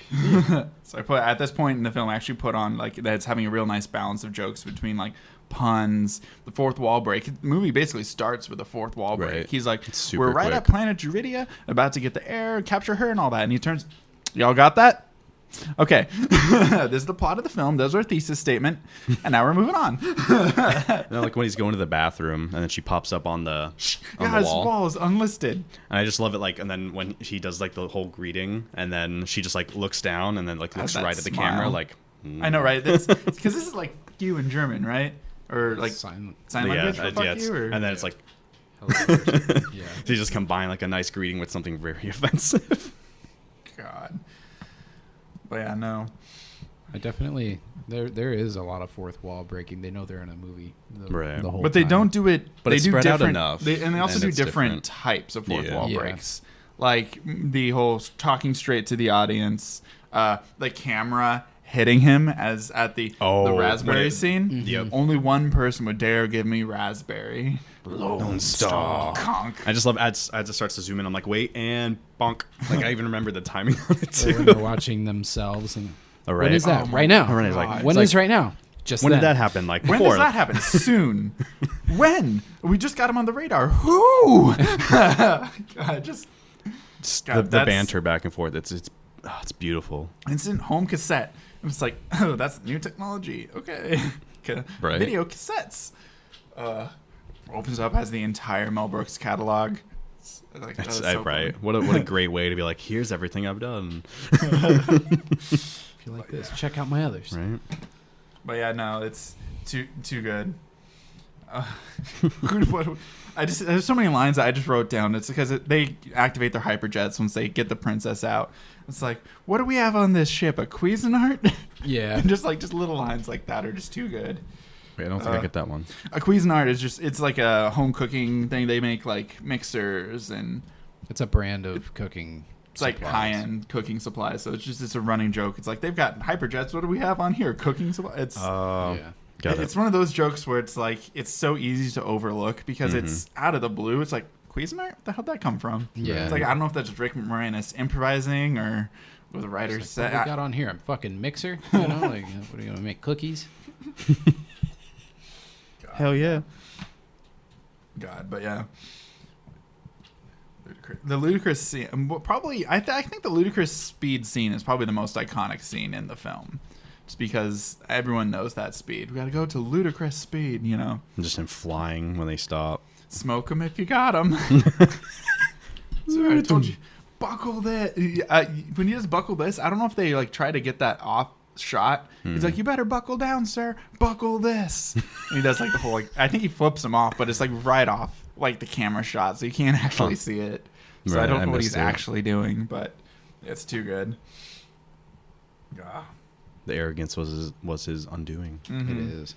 So I put at this point in the film, I actually put on like that it's having a real nice balance of jokes between like puns, the fourth wall break. The movie basically starts with a fourth wall break. Right. He's like, It's super "We're right quick. at Planet Juridia, about to get the air, capture her, and all that." And he turns, "Y'all got that? Okay, this is the plot of the film. Those are our thesis statement, and now we're moving on." And then, like when he's going to the bathroom, and then she pops up on the Yeah, his wall. wall is unlisted. And I just love it, like, and then when he does like the whole greeting, and then she just like looks down, and then like looks that right at the smile. camera, like. I know, right? Because this is like you in German, right? Or like Sign language for fuck it's- you? Or? and then it's like yeah. they just combine like a nice greeting with something very offensive. God. But yeah, no. I definitely there is a lot of fourth wall breaking. They know they're in a movie, Right. the whole But they time. don't do it. But they it's do spread out different, enough, and they also and do it's different different. types of fourth Yeah. wall Yeah. breaks. Like the whole talking straight to the audience, the camera hitting him as at the Oh, raspberry when it- scene. Yep. Only one person would dare give me raspberry. Lone Star. Conk. I just love as it starts to zoom in. I'm like, wait, and bonk. Like I even remember the timing on it Or when too. they're watching themselves and All when is that? Oh my Right now. God. Like, When it's is right now? Just When then. did that happen? Like When before. does that happen? Soon. When? We just got him on the radar. Who? God, just Just God, the that's- banter back and forth. It's beautiful. instant home cassette. It was like, oh, that's new technology. Okay. Right. Video cassettes. Opens up, has the entire Mel Brooks catalog. It's like, That's so right. funny. What a great way to be like, here's everything I've done. If you like this, check out my others. Right. But yeah, no, it's too good. There's so many lines that I just wrote down. It's because they activate their hyperjets once they get the princess out. It's like, what do we have on this ship? A Cuisinart? Yeah. And just little lines like that are just too good. Wait, I don't think I get that one. A Cuisinart is it's like a home cooking thing. They make like mixers and It's a brand of cooking. it's like supplies. high-end cooking supplies. So it's a running joke. It's like they've got hyperjets. What do we have on here? Cooking supplies. It's Yeah. Got it. It's one of those jokes where it's like it's so easy to overlook because it's out of the blue. It's like Cuisinart, what the hell did that come from? Yeah. It's like I don't know if that's Rick Moranis improvising or what the writers It's like, said. what we got on here? A fucking mixer? You know, like what are you gonna make cookies? Hell yeah. God, but yeah. The ludicrous scene, probably. I think the ludicrous speed scene is probably the most iconic scene in the film, just because everyone knows that speed. We got to go to ludicrous speed, you know. And just him flying when they stop. Smoke them if you got them. So I told you, buckle this. When he just buckle this, I don't know if they like try to get that off shot. He's like, you better buckle down, sir. Buckle this. And he does like the whole. Like, I think he flips him off, but it's like right off like the camera shot, so you can't actually see it. So Right, I don't know what missed he's it. actually doing, but it's too good. The arrogance was his undoing. It is.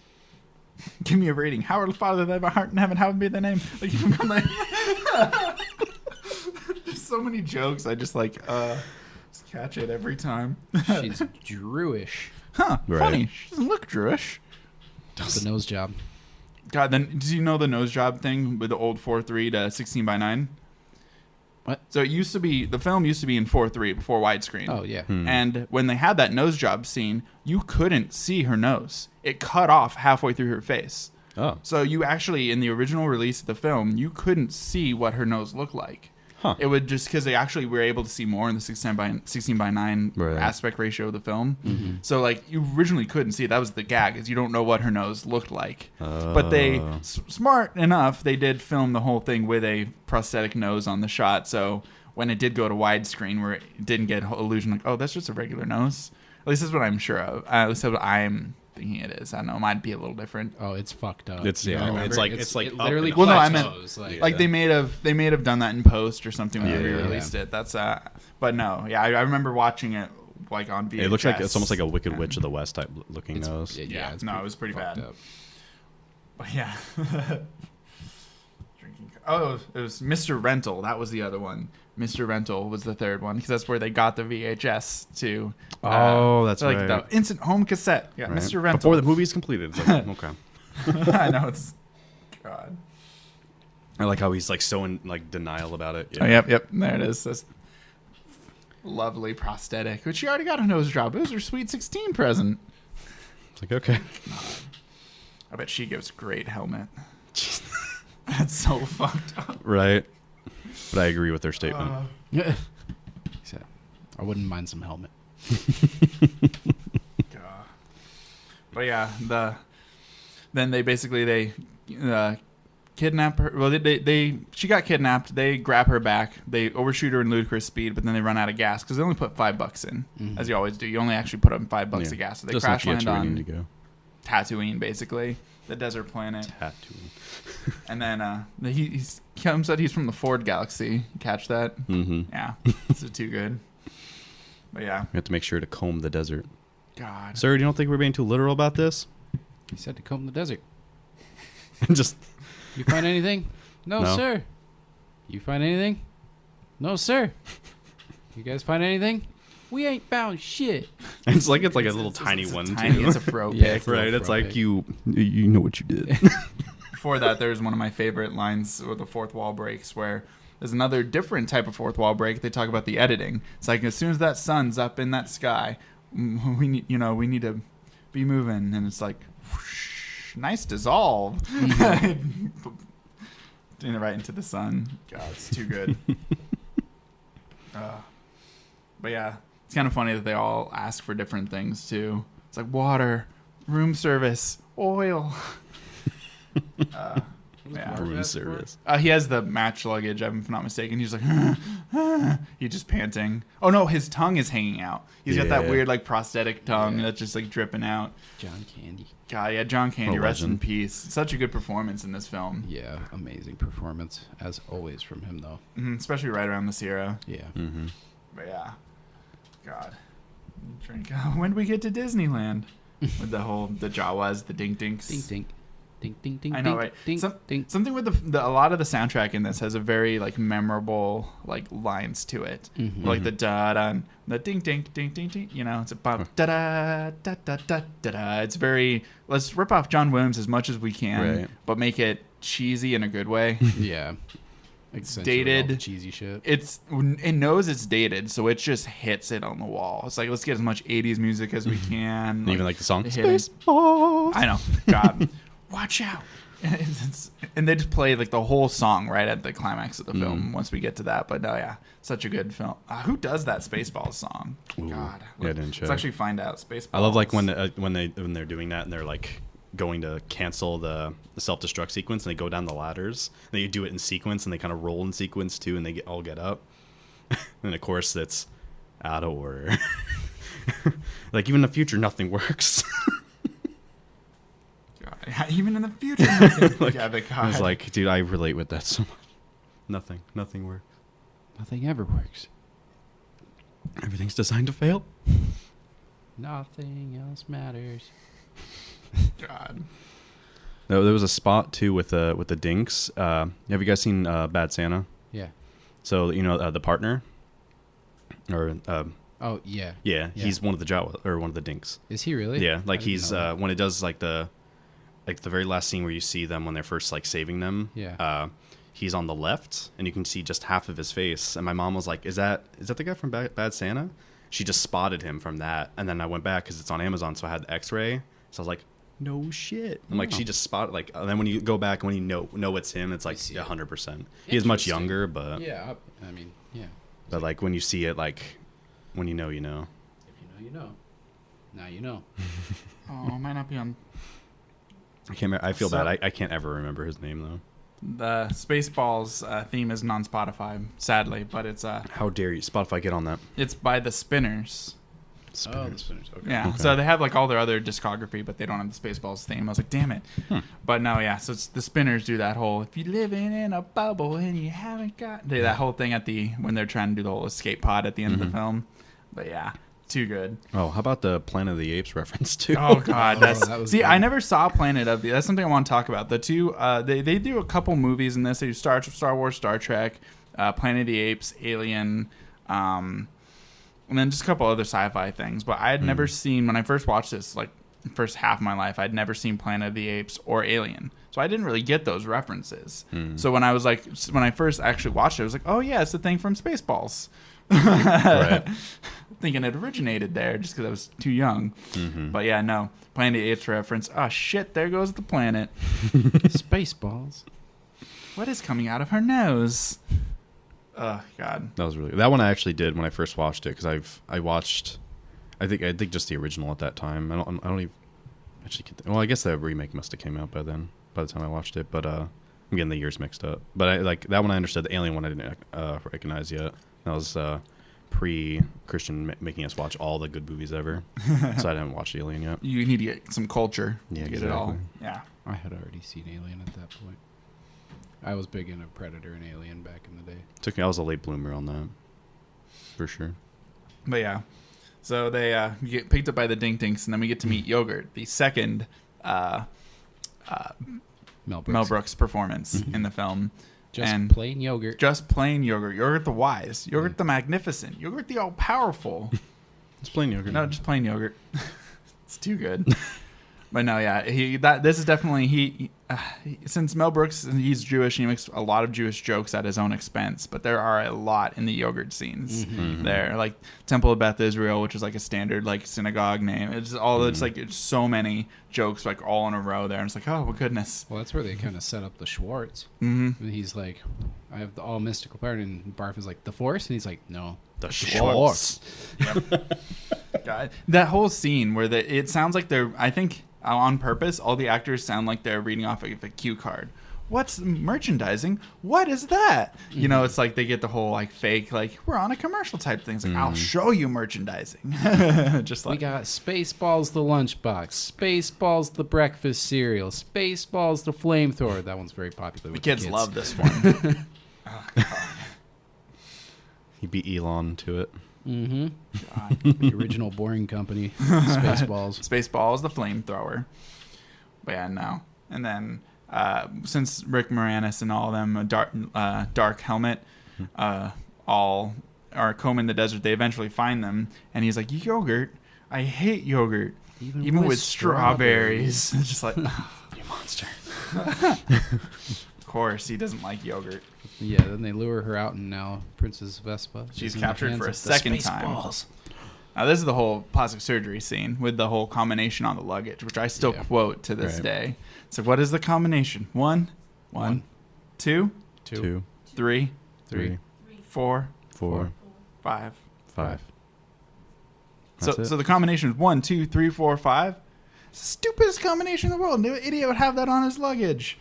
Give me a rating. Our Father that art in heaven, hallowed be thy name. Like, just so many jokes. I just like just catch it every time. She's Jewish. Huh? Right. Funny. She doesn't look Jewish. That's the nose job. God, then do you know the nose job thing with the old 4:3 to 16:9? What? So it used to be the film used to be in 4:3 before widescreen. Oh yeah. And when they had that nose job scene, you couldn't see her nose. It cut off halfway through her face. Oh. So you actually, in the original release of the film, you couldn't see what her nose looked like. Huh. It would just because they actually were able to see more in the 16:9 Right. aspect ratio of the film. So like you originally couldn't see it. That was the gag, is you don't know what her nose looked like. But they smart enough, they did film the whole thing with a prosthetic nose on the shot. So when it did go to widescreen, where it didn't get illusion like, oh, that's just a regular nose. At least that's what I'm sure of. At least that's what I'm thinking it is. I don't know. It might be a little different. Oh, it's fucked up. It's yeah. Remember? It's like it up literally and Well, no, I plateaus, meant like, like they may have done that in post or something when they Yeah, re-released it. That's but no, yeah, I remember watching it like on VHS. It looks like it's almost like a Wicked Witch of the West type looking nose. Yeah, it's no, it was pretty fucked bad. up. But yeah. Drinking. Oh, it was Mr. Rental. That was the other one. Mr. Rental was the third one because that's where they got the VHS to. Oh, that's like right. the instant home cassette. Yeah, Right. Mr. Rental. Before the movie's completed. It's like, okay. I know it's. God. I like how he's like so in like denial about it. Oh, yep. There it is. That's lovely prosthetic, which she already got a nose job. It was her Sweet 16 present. It's like, okay. I bet she gives a great helmet. That's so fucked up. Right. But I agree with their statement. Yeah. He said, I wouldn't mind some helmet. God. But yeah, then they basically kidnap her. Well, she got kidnapped. They grab her back. They overshoot her in ludicrous speed, but then they run out of gas because they only put $5 in, as you always do. You only actually put up $5 of gas. So they Just crash enough land yet on to go. Tatooine, basically, the desert planet. Tatooine. And then he comes out. He's from the Ford Galaxy. Catch that? Mm-hmm. Yeah, this is too good. But yeah, We have to make sure to comb the desert. God. Sir, do you don't think we're being too literal about this? He said to comb the desert. Just You find anything? No, No. sir. You find anything? No, sir. You guys find anything? We ain't found shit. it's like a little tiny one Tiny. too. It's a fro Yeah, pick. Right, it's like Right. you know what you did. Before that, there's one of my favorite lines with the fourth wall breaks where there's another different type of fourth wall break. They talk about the editing. It's like as soon as that sun's up in that sky, we need to be moving, and it's like whoosh, nice dissolve. Doing it right into the sun. God, it's too good. But yeah, it's kind of funny that they all ask for different things too. It's like water, room service, oil. Yeah. Room service. He has the match luggage, if I'm not mistaken. He's like, he's just panting. Oh no, his tongue is hanging out. He's got that Yeah. weird like prosthetic tongue that's just like dripping out. John Candy. God, yeah, John Candy, What a rest in legend. peace. Such a good performance in this film, Yeah, amazing performance as always from him though. especially right around this era. Yeah. Mm-hmm. But yeah, God, drink. When do we get to Disneyland? With the Jawas, the dink dinks. Dink dink. Ding, ding, ding, I know, ding, right? ding, ding. Something with a lot of the soundtrack in this has a very like memorable like lines to it, like the da da, the ding ding ding ding ding. You know, it's about da da da da da da da. It's very, let's rip off John Williams as much as we can, Right. but make it cheesy in a good way. Yeah. Essentially all Dated. the cheesy shit. It knows it's dated, so it just hits it on the wall. It's like, let's get as much 80s music as we can. Even like the song hit it. Spaceballs. I know. God, watch out. And they just play like the whole song right at the climax of the film once we get to that. But no, yeah, such a good film. Who does that Spaceballs song? Ooh. God, Yeah, I didn't check. let's actually find out. Spaceballs. I love like when they're doing that and they're like going to cancel the self-destruct sequence and they go down the ladders. They do it in sequence and they kind of roll in sequence too, and they all get up. And of course that's out of order. Like even in the future, nothing works. God, even in the future. Like, Yeah, the I was God. like, dude, I relate with that so much. Nothing works. Nothing ever works. Everything's designed to fail. Nothing else matters. God. No, there was a spot too with the Dinks. Have you guys seen Bad Santa? Yeah. So you know the partner, or Oh, yeah. yeah, he's one of the Jawa or one of the Dinks. Is he really? Yeah, like I didn't he's know that. when it does like the very last scene where you see them when they're first like saving them. Yeah. He's on the left, and you can see just half of his face. And my mom was like, "Is that the guy from Bad Santa?" She just spotted him from that, and then I went back because it's on Amazon, so I had the X-ray. So I was like, "No shit!" I'm like, Oh. she just spotted like. And then when you go back, when you know it's him, it's like see it. 100%. He is much Interesting. younger, but Yeah. I mean, yeah. but like when you see it, like when you know, you know. If you know, you know. Now you know. Oh, it might not be on. I can't. I feel So- bad. I can't ever remember his name though. The Spaceballs theme is non-Spotify, sadly, but it's How dare you, Spotify, get on that? it's by the Spinners. Oh, the Spinners. spinners. Okay. Yeah, Okay. so they have like all their other discography, but they don't have the Spaceballs theme. I was like, damn it. But no, yeah, so it's the Spinners do that whole, if you're living in a bubble and you haven't got, that whole thing at the, when they're trying to do the whole escape pod at the end of the film. But yeah, too good. Oh, how about the Planet of the Apes reference too? Oh God, that's that was see. good. I never saw Planet of the. That's something I want to talk about. The two, they do a couple movies in this. They do Star Wars, Star Trek, Planet of the Apes, Alien, and then just a couple other sci-fi things. But I had never seen, when I first watched this, like first half of my life, I'd never seen Planet of the Apes or Alien, so I didn't really get those references. So when I first actually watched it, I was like, oh yeah, it's the thing from Spaceballs. Right. Thinking it originated there just because I was too young. But yeah, no. Planet of the Apes reference. Oh shit, there goes the planet. Spaceballs. What is coming out of her nose? Oh God. That was really that one I actually did when I first watched it because I watched I think just the original at that time. I don't even actually well I guess the remake must have came out by then by the time I watched it, but I'm getting the years mixed up. But I like that one I understood. The Alien one I didn't recognize yet. That was pre-Christian making us watch all the good movies ever, so I didn't watch Alien yet. You need to get some culture Yeah, to get it all. exactly. Yeah. I had already seen Alien at that point. I was big into Predator and Alien back in the day. I was a late bloomer on that, for sure. But yeah. So they get picked up by the Dink Dinks, and then we get to meet Yogurt, the second Mel Brooks. Mel Brooks performance in the film. Just and plain yogurt. just plain Yogurt. Yogurt the wise. Yogurt the magnificent. Yogurt the all-powerful. It's plain yogurt. No, just plain yogurt. It's too good. But no, yeah, this is definitely since Mel Brooks, he's Jewish, he makes a lot of Jewish jokes at his own expense. But there are a lot in the yogurt scenes there, like Temple of Beth Israel, which is like a standard like synagogue name. It's all it's like it's so many jokes like all in a row there, and it's like, oh my goodness. Well, that's where they kind of set up the Schwartz. Mm-hmm. And he's like, I have the all mystical part, and Barf is like, the Force? And he's like, no. The Schwartz. God, that whole scene where it sounds like they're, I think on purpose, all the actors sound like they're reading off of a cue card. What's merchandising? What is that? You know, it's like they get the whole like fake, like we're on a commercial type thing. It's like, I'll show you merchandising. Just We like, got Spaceballs the lunchbox, Spaceballs the breakfast cereal, Spaceballs the flamethrower. That one's very popular the with kids the kids. love this one. Oh, God. He beat Elon to it. Mm-hmm. God. The original Boring Company, Spaceballs. Spaceballs, the flamethrower. But yeah, no. and then since Rick Moranis and all of them, a dark helmet, all are combing the desert. They eventually find them, and he's like, yogurt. I hate yogurt, even with strawberries. It's just like, You monster. of course, he doesn't like yogurt. Yeah, then they lure her out, and now Princess Vespa. She's in the captured hands for a of the second time. Spaceballs. Now, this is the whole plastic surgery scene with the whole combination on the luggage, which I still quote to this day. So, what is the combination? One, two, 3, 4, 5. So the combination is 1, 2, 3, 4, 5. It's the stupidest combination in the world. No idiot would have that on his luggage.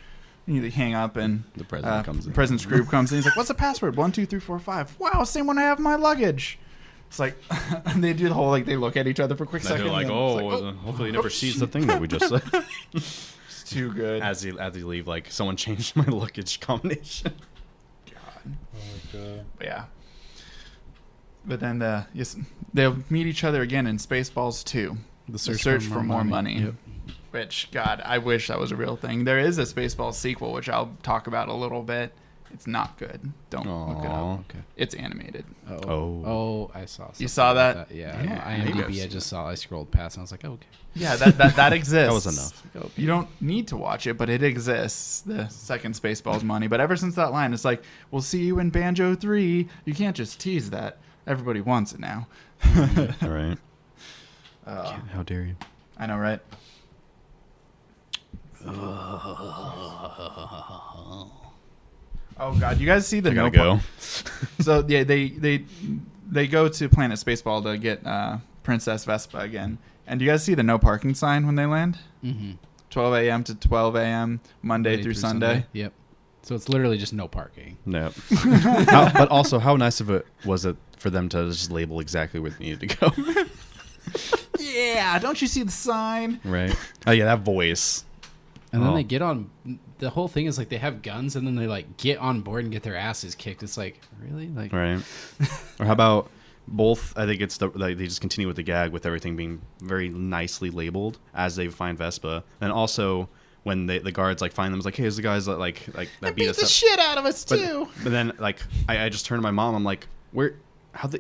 You hang up, and the president comes in. The president's group comes in. He's like, "What's the password? 1, 2, 3, 4, 5." Wow, same one I have in my luggage. It's like, and they do the whole like they look at each other for a quick second. They're like, hopefully he never sees the thing that we just said. It's too good. As they leave, like, someone changed my luggage combination. God. Oh my God. But yeah. But then they'll meet each other again in Spaceballs 2. The search for more money. Yep. Which, God, I wish that was a real thing. There is a Spaceballs sequel, which I'll talk about a little bit. It's not good. Don't look it up. Okay. It's animated. Oh, I saw something. You saw that? Yeah. IMDb, I scrolled past, and I was like, okay. Yeah, that exists. That was enough. You don't need to watch it, but it exists. The second Spaceballs money. But ever since that line, it's like, we'll see you in Banjo 3. You can't just tease that. Everybody wants it now. All right. How dare you? I know, right? Oh God! You guys see the I gotta go. So yeah, they go to Planet Spaceball to get Princess Vespa again. And do you guys see the no parking sign when they land? Mm-hmm. 12 a.m. to 12 a.m. Monday through Sunday. Yep. So it's literally just no parking. Yep. But also, how nice of it was it for them to just label exactly where they needed to go? Yeah, don't you see the sign? Right. Oh yeah, that voice. And then they get on. The whole thing is like they have guns, and then they like get on board and get their asses kicked. It's like, really, like, right? Or how about both? I think it's they just continue with the gag with everything being very nicely labeled as they find Vespa, and also when the guards like find them, it's like, hey, here's the guys that like that beat us the up. Shit out of us too. But then like I just turned to my mom. I'm like, how they?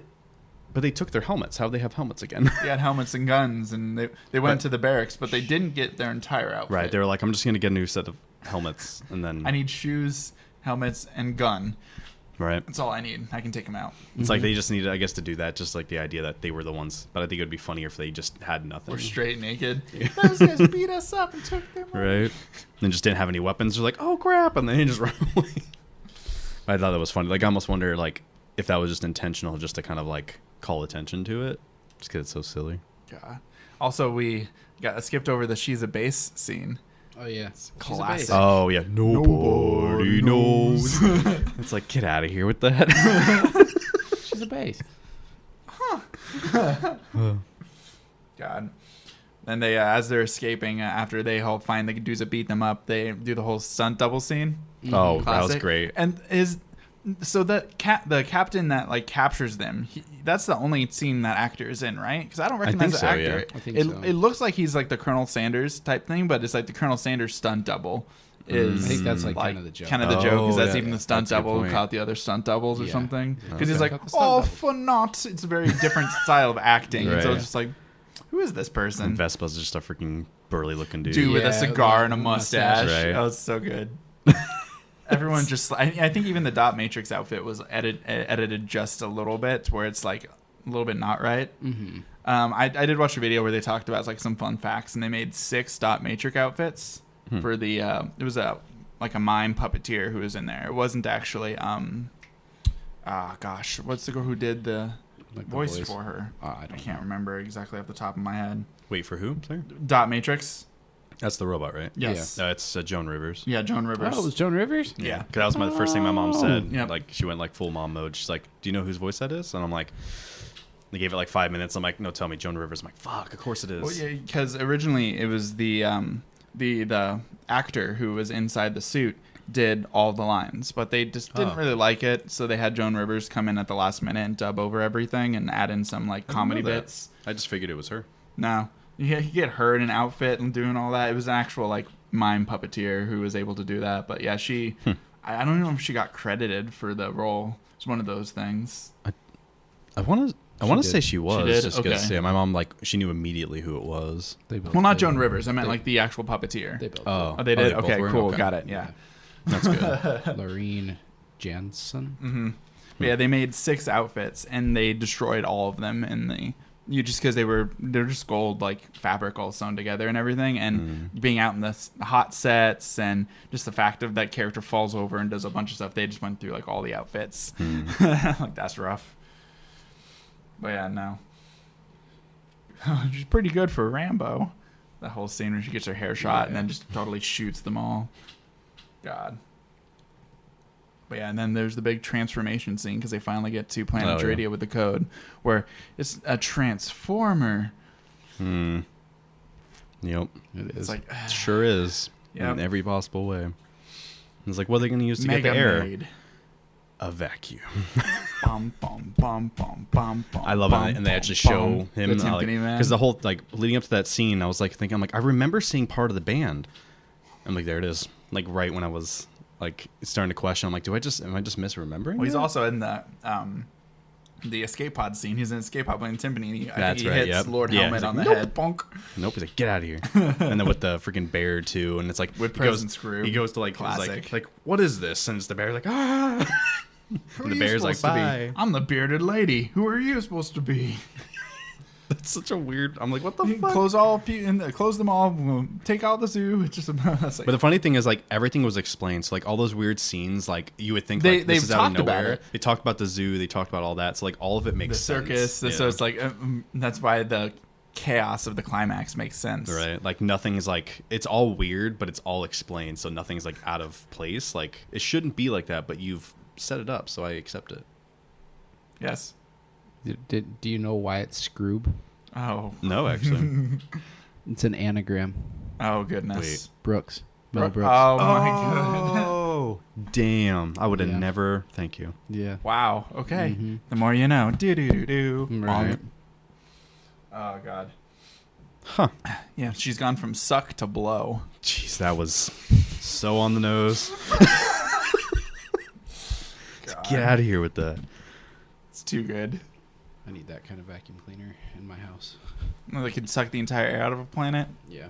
But they took their helmets. How do they have helmets again? They had helmets and guns, and they went to the barracks, but they didn't get their entire outfit. Right. They were like, I'm just going to get a new set of helmets, and then... I need shoes, helmets, and gun. Right. That's all I need. I can take them out. It's like they just needed, I guess, to do that, just like the idea that they were the ones. But I think it would be funnier if they just had nothing. We're straight naked. Those guys beat us up and took them right. And just didn't have any weapons. They're like, oh, crap, and then they just run away. I thought that was funny. Like, I almost wonder, like, if that was just intentional, just to kind of, like, call attention to it, just because it's so silly. God. Also, we got skipped over the "She's a Bass" scene. Oh yeah, classic. Oh yeah, nobody knows. It's like, get out of here with that. She's a bass. Huh. God. And they, as they're escaping, after they all find the dudes that beat them up, they do the whole stunt double scene. Oh, classic. That was great. And so the captain that like captures them, that's the only scene that actor is in, right? Because I don't recognize the actor. Yeah. I think so. It looks like he's like the Colonel Sanders type thing, but it's like the Colonel Sanders stunt double. I think that's like kind of the joke. Kind of the joke, because that's even the stunt double who caught the other stunt doubles or something. Because he's like, for not. It's a very different style of acting. Right. So it's just like, who is this person? And Vespa's just a freaking burly looking dude. With a cigar and a mustache. Right. That was so good. Everyone just, I think even the dot matrix outfit was edited just a little bit, where it's like a little bit not right. Mm-hmm. I did watch a video where they talked about like some fun facts, and they made 6 dot matrix outfits for the. It was a mime puppeteer who was in there. It wasn't actually. What's the girl who did the voice for her? I can't remember exactly off the top of my head. Wait, for who? Sorry? Dot matrix. That's the robot, right? Yes. No, it's Joan Rivers. Yeah, Joan Rivers. Oh, it was Joan Rivers? Yeah, because that was the first thing my mom said. Yep. Like, she went like full mom mode. She's like, do you know whose voice that is? And I'm like, they gave it like 5 minutes. I'm like, no, tell me, Joan Rivers. I'm like, fuck, of course it is. Well, yeah, because originally it was the actor who was inside the suit did all the lines, but they just didn't really like it, so they had Joan Rivers come in at the last minute and dub over everything and add in some like comedy bits. I just figured it was her. No. You get her in an outfit and doing all that. It was an actual like mime puppeteer who was able to do that. But yeah, she. I don't know if she got credited for the role. It's one of those things. I want to say she was. She did? Just 'cause, Okay. yeah, my mom she knew immediately who it was. Well, not Joan Rivers. I meant like the actual puppeteer. They built Oh, Oh, they did? both Okay, were? cool. Okay. Got it. Yeah. That's good. Lorene Jansen. Mm-hmm. But yeah, they made 6 outfits and they destroyed all of them in the just because they're just gold like fabric all sewn together and everything, and being out in the hot sets and just the fact of that character falls over and does a bunch of stuff. They just went through like all the outfits. Like that's rough. But yeah, no. She's pretty good for Rambo. That whole scene where she gets her hair shot and then just totally shoots them all. God. But yeah, and then there's the big transformation scene because they finally get to Planet Duridia with the code, where it's a transformer. Yep. It It's is. like It sure is. Yep. In every possible way. It's like, what are they going to use to Mega get the air? Maid. A vacuum. Bum, bum, bum, bum, bum, bum, I love bum, it, and they bum, actually bum. show him The timpani man. because the whole leading up to that scene, I was thinking, I remember seeing part of the band. I'm like, there it is, right when I was starting to question. I'm like, am I just misremembering? Well, he's that? also in the escape pod scene. He's in escape pod playing timpani. I That's think he right, hits yep. Lord Yeah, Helmet he's on like, the "Nope." head. Bonk. Nope. He's like, get out of here. And then with the freaking bear too, and it's like With he goes- President Screw. He goes to Classic. like what is this? And it's the bear like ah. Who And are the you bear's like, supposed to bye. be? I'm the bearded lady. Who are you supposed to be? That's such a weird. I'm like, what the You fuck? close them all. Take out the zoo. It's just that's like, But the funny thing is, everything was explained. So, all those weird scenes, you would think, They've this is out of talked about nowhere. it. They talked about the zoo. They talked about all that. So, all of it makes the sense. circus. So Yeah. it's like that's why the chaos of the climax makes sense. Right. Nothing is it's all weird, but it's all explained. So, nothing's, out of place. It shouldn't be like that, but you've set it up. So, I accept it. Yes. Do you know why it's Scroob? Oh. No, actually. It's an anagram. Oh goodness. Wait. Brooks. Mel Brooks. Oh my god. Oh, damn. I would have Yeah. never. Thank you. Yeah. Wow. Okay. Mhm. The more you know. Do do do. Right. Oh god. Huh. Yeah, she's gone from suck to blow. Jeez, that was so on the nose. Get out of here with that. It's too good. I need that kind of vacuum cleaner in my house. They could suck the entire air out of a planet. Yeah.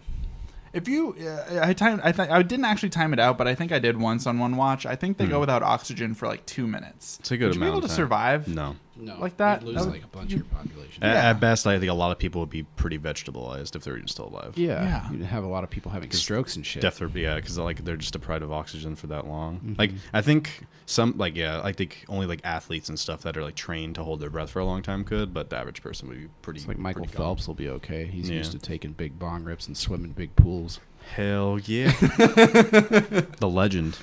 If you, I didn't actually time it out, but I think I did once on one watch. I think they go without oxygen for 2 minutes. It's a good Would you be amount able of to time. survive? No. No. Like that? You'd That lose would- a bunch of your population. Yeah. At best, I think a lot of people would be pretty vegetabilized if they were even still alive. Yeah. You'd have a lot of people having strokes and shit. Definitely, yeah, because they're just deprived of oxygen for that long. Mhm. I think some, I think only athletes and stuff that are trained to hold their breath for a long time could, but the average person would be pretty. It's like Michael pretty Phelps will be okay. He's Yeah. used to taking big bong rips and swimming big pools. Hell yeah. The legend.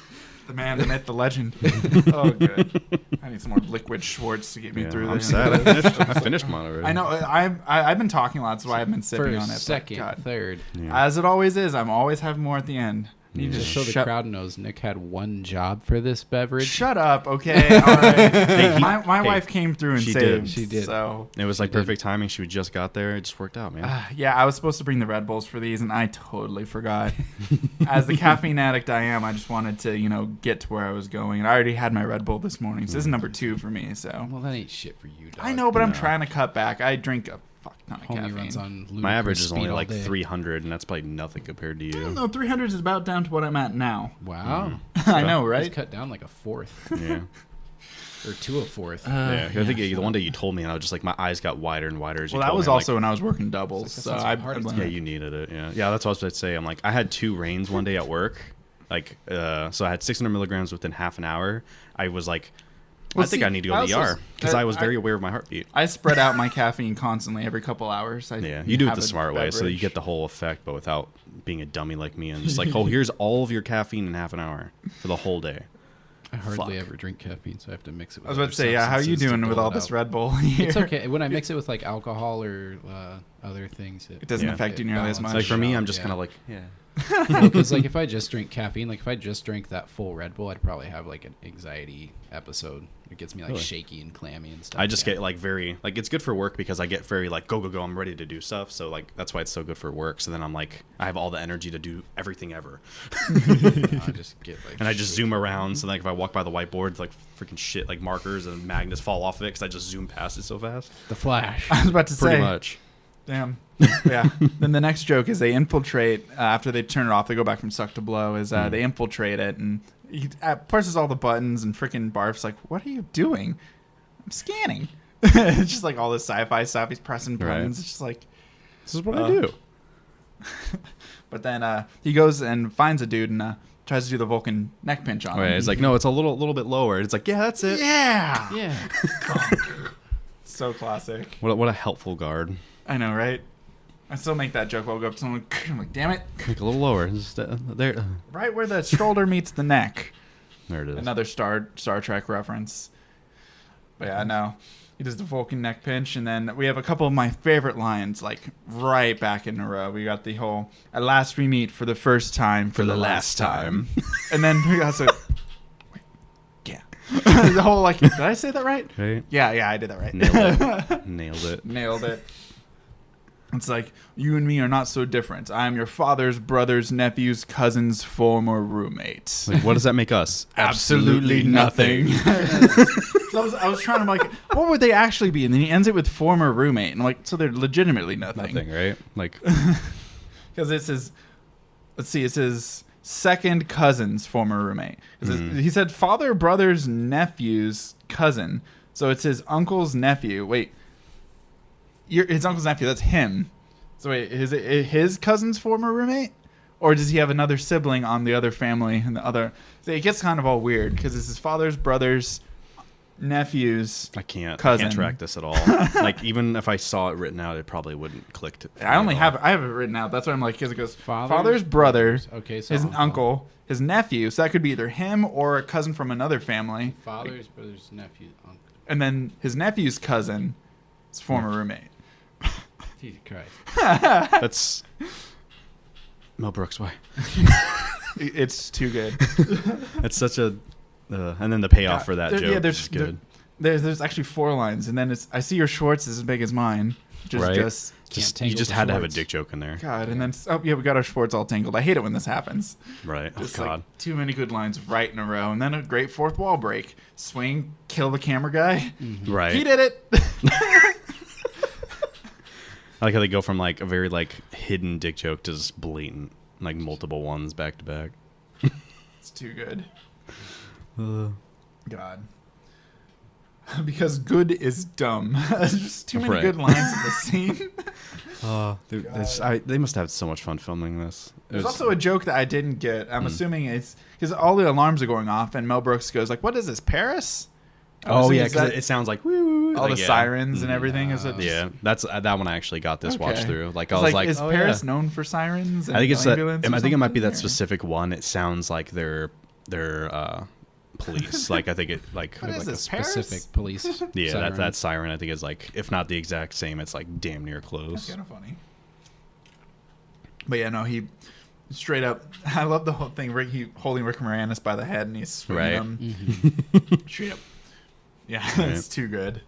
The man, the myth, the legend. Oh, good. I need some more liquid Schwartz to get me Yeah, through I'm this. sad. I finished mine already. I know. I've been talking a lot, that's why I've been sipping First, on it. but second, God. third. Yeah. As it always is, I'm always having more at the end. You Yeah. just Just so the shut, crowd knows, Nick had one job for this beverage. shut up, okay? All right. Hey, my hey, wife came through and she saved. did. She did. So It was She did. perfect timing. She just got there. It just worked out, man. yeah, I was supposed to bring the Red Bulls for these, and I totally forgot. As the caffeine addict I am, I just wanted to, get to where I was going. And I already had my Red Bull this morning, so this is number 2 for me. So Well, that ain't shit for you, dog. I know, but I'm No. trying to cut back. I drink a fuck ton of Homie caffeine. runs on My average is only ludicrous speed all day. 300, and that's probably nothing compared to you. No, 300 is about down to what I'm at now. Wow. I know, He's right? cut down like a fourth Yeah. or to a fourth. Yeah, I think the one day you told me, and I was just my eyes got wider and wider as you Well, that told was me. I'm also when I was working doubles. It's like, So that I, sounds hard as yeah, you needed it. Yeah, that's what I was about to say. I had 2 rains one day at work. So I had 600 milligrams within half an hour. I was like, Well, I think see, I need to go I to the also- ER because I was I- very aware of my heartbeat. I spread out my caffeine constantly every couple hours. Yeah, you do it have the a smart way, so you beverage. get the whole effect, but without being a dummy like me and just oh, here's all of your caffeine in half an hour for the whole day. I hardly fuck. ever drink caffeine, so I have to mix it with I was about other to say, yeah, how are you substances to doing with dull all it this out. Red Bull here? It's okay. When I mix it with alcohol or other things. It doesn't affect you nearly as much. Like for me, I'm just kind of like, Because like if I just drink caffeine, like if I just drink that full Red Bull, I'd probably have like an anxiety episode. It gets me like shaky and clammy and stuff. I just get like very like it's good for work because I get very like go. I'm ready to do stuff. So like that's why it's so good for work. So then I'm like I have all the energy to do everything ever. I just get like and I just zoom around. So like if I walk by the whiteboard, like freaking shit, like markers and magnets fall off of it because I just zoom past it so fast. The Flash. I was about to say. Pretty much. Damn. Yeah. Then the next joke is they infiltrate after they turn it off. They go back from suck to blow. They infiltrate it and he presses all the buttons and freaking barf's like, "What are you doing?" "I'm scanning." It's just like all this sci-fi stuff. He's pressing buttons. It's just like, this is what I do. But then he goes and finds a dude and tries to do the Vulcan neck pinch on him. It's like, no, it's a little bit lower. It's like, yeah, that's it. Yeah. Yeah. So classic. What a helpful guard. I know, right? I still make that joke while I go up to someone. I'm like, damn it. Like a little lower. Just, there. Right where the shoulder meets the neck. There it is. Another Star Trek reference. But yeah, no. He does the Vulcan neck pinch, and then we have a couple of my favorite lines, like right back in a row. We got the whole, "At last we meet for the first time for the last time." And then we also, yeah. The whole, like, did I say that right? Right. Yeah, I did that right. Nailed it. It's like, "You and me are not so different. I am your father's brother's nephew's cousin's former roommate." Like, what does that make us? Absolutely nothing. So I was trying to like, what would they actually be? And then he ends it with former roommate. And I'm like, so they're legitimately nothing. Nothing, right? Like, because it's his, it's his second cousin's former roommate. He said father, brother's nephew's cousin. So it's his uncle's nephew. Wait. His uncle's nephew, that's him. So wait, is it his cousin's former roommate? Or does he have another sibling on the other family and the other? So it gets kind of all weird because it's his father's brother's nephew's I can't track this at all. Like, even if I saw it written out, it probably wouldn't click to. I have it written out. That's why I'm like, because it goes father's brother, okay, so his uncle, his nephew. So that could be either him or a cousin from another family. Father's brother's nephew, uncle. And then his nephew's cousin, his former roommate. Jesus Christ. That's Mel Brooks. Why? It's too good. It's such a, and then the payoff for that joke is good. There's actually 4 lines, and then it's, "I see your Schwartz is as big as mine." Right. You just had to have a Schwartz. dick joke in there. God, and then we got our Schwartz all tangled. I hate it when this happens. Right. Just God. like too many good lines right in a row, and then a great fourth wall break. Swing, kill the camera guy. Mm-hmm. Right. He did it. I like how they go from like a very like hidden dick joke to just blatant, like multiple ones back to back. It's too good. God. Because good is dumb. There's just too many good lines in the scene. They must have so much fun filming this. There's also a joke that I didn't get. I'm assuming it's because all the alarms are going off, and Mel Brooks goes like, "What is this, Paris?" Oh yeah, because it sounds like woo, all like, the sirens and everything. Yeah, that's that one I actually got this watch through. Like I was like, is Paris known for sirens? And I think it's ambulances I think it might be that or? specific one. It sounds like they're police. Like I think it like What is Like a this, Paris? specific police. yeah, siren. that siren I think is like if not the exact same, it's like damn near That's close. kind of funny. But yeah, no, he straight up. I love the whole thing. He holding Rick Moranis by the head and he's swinging him straight up. Yeah, it's too good.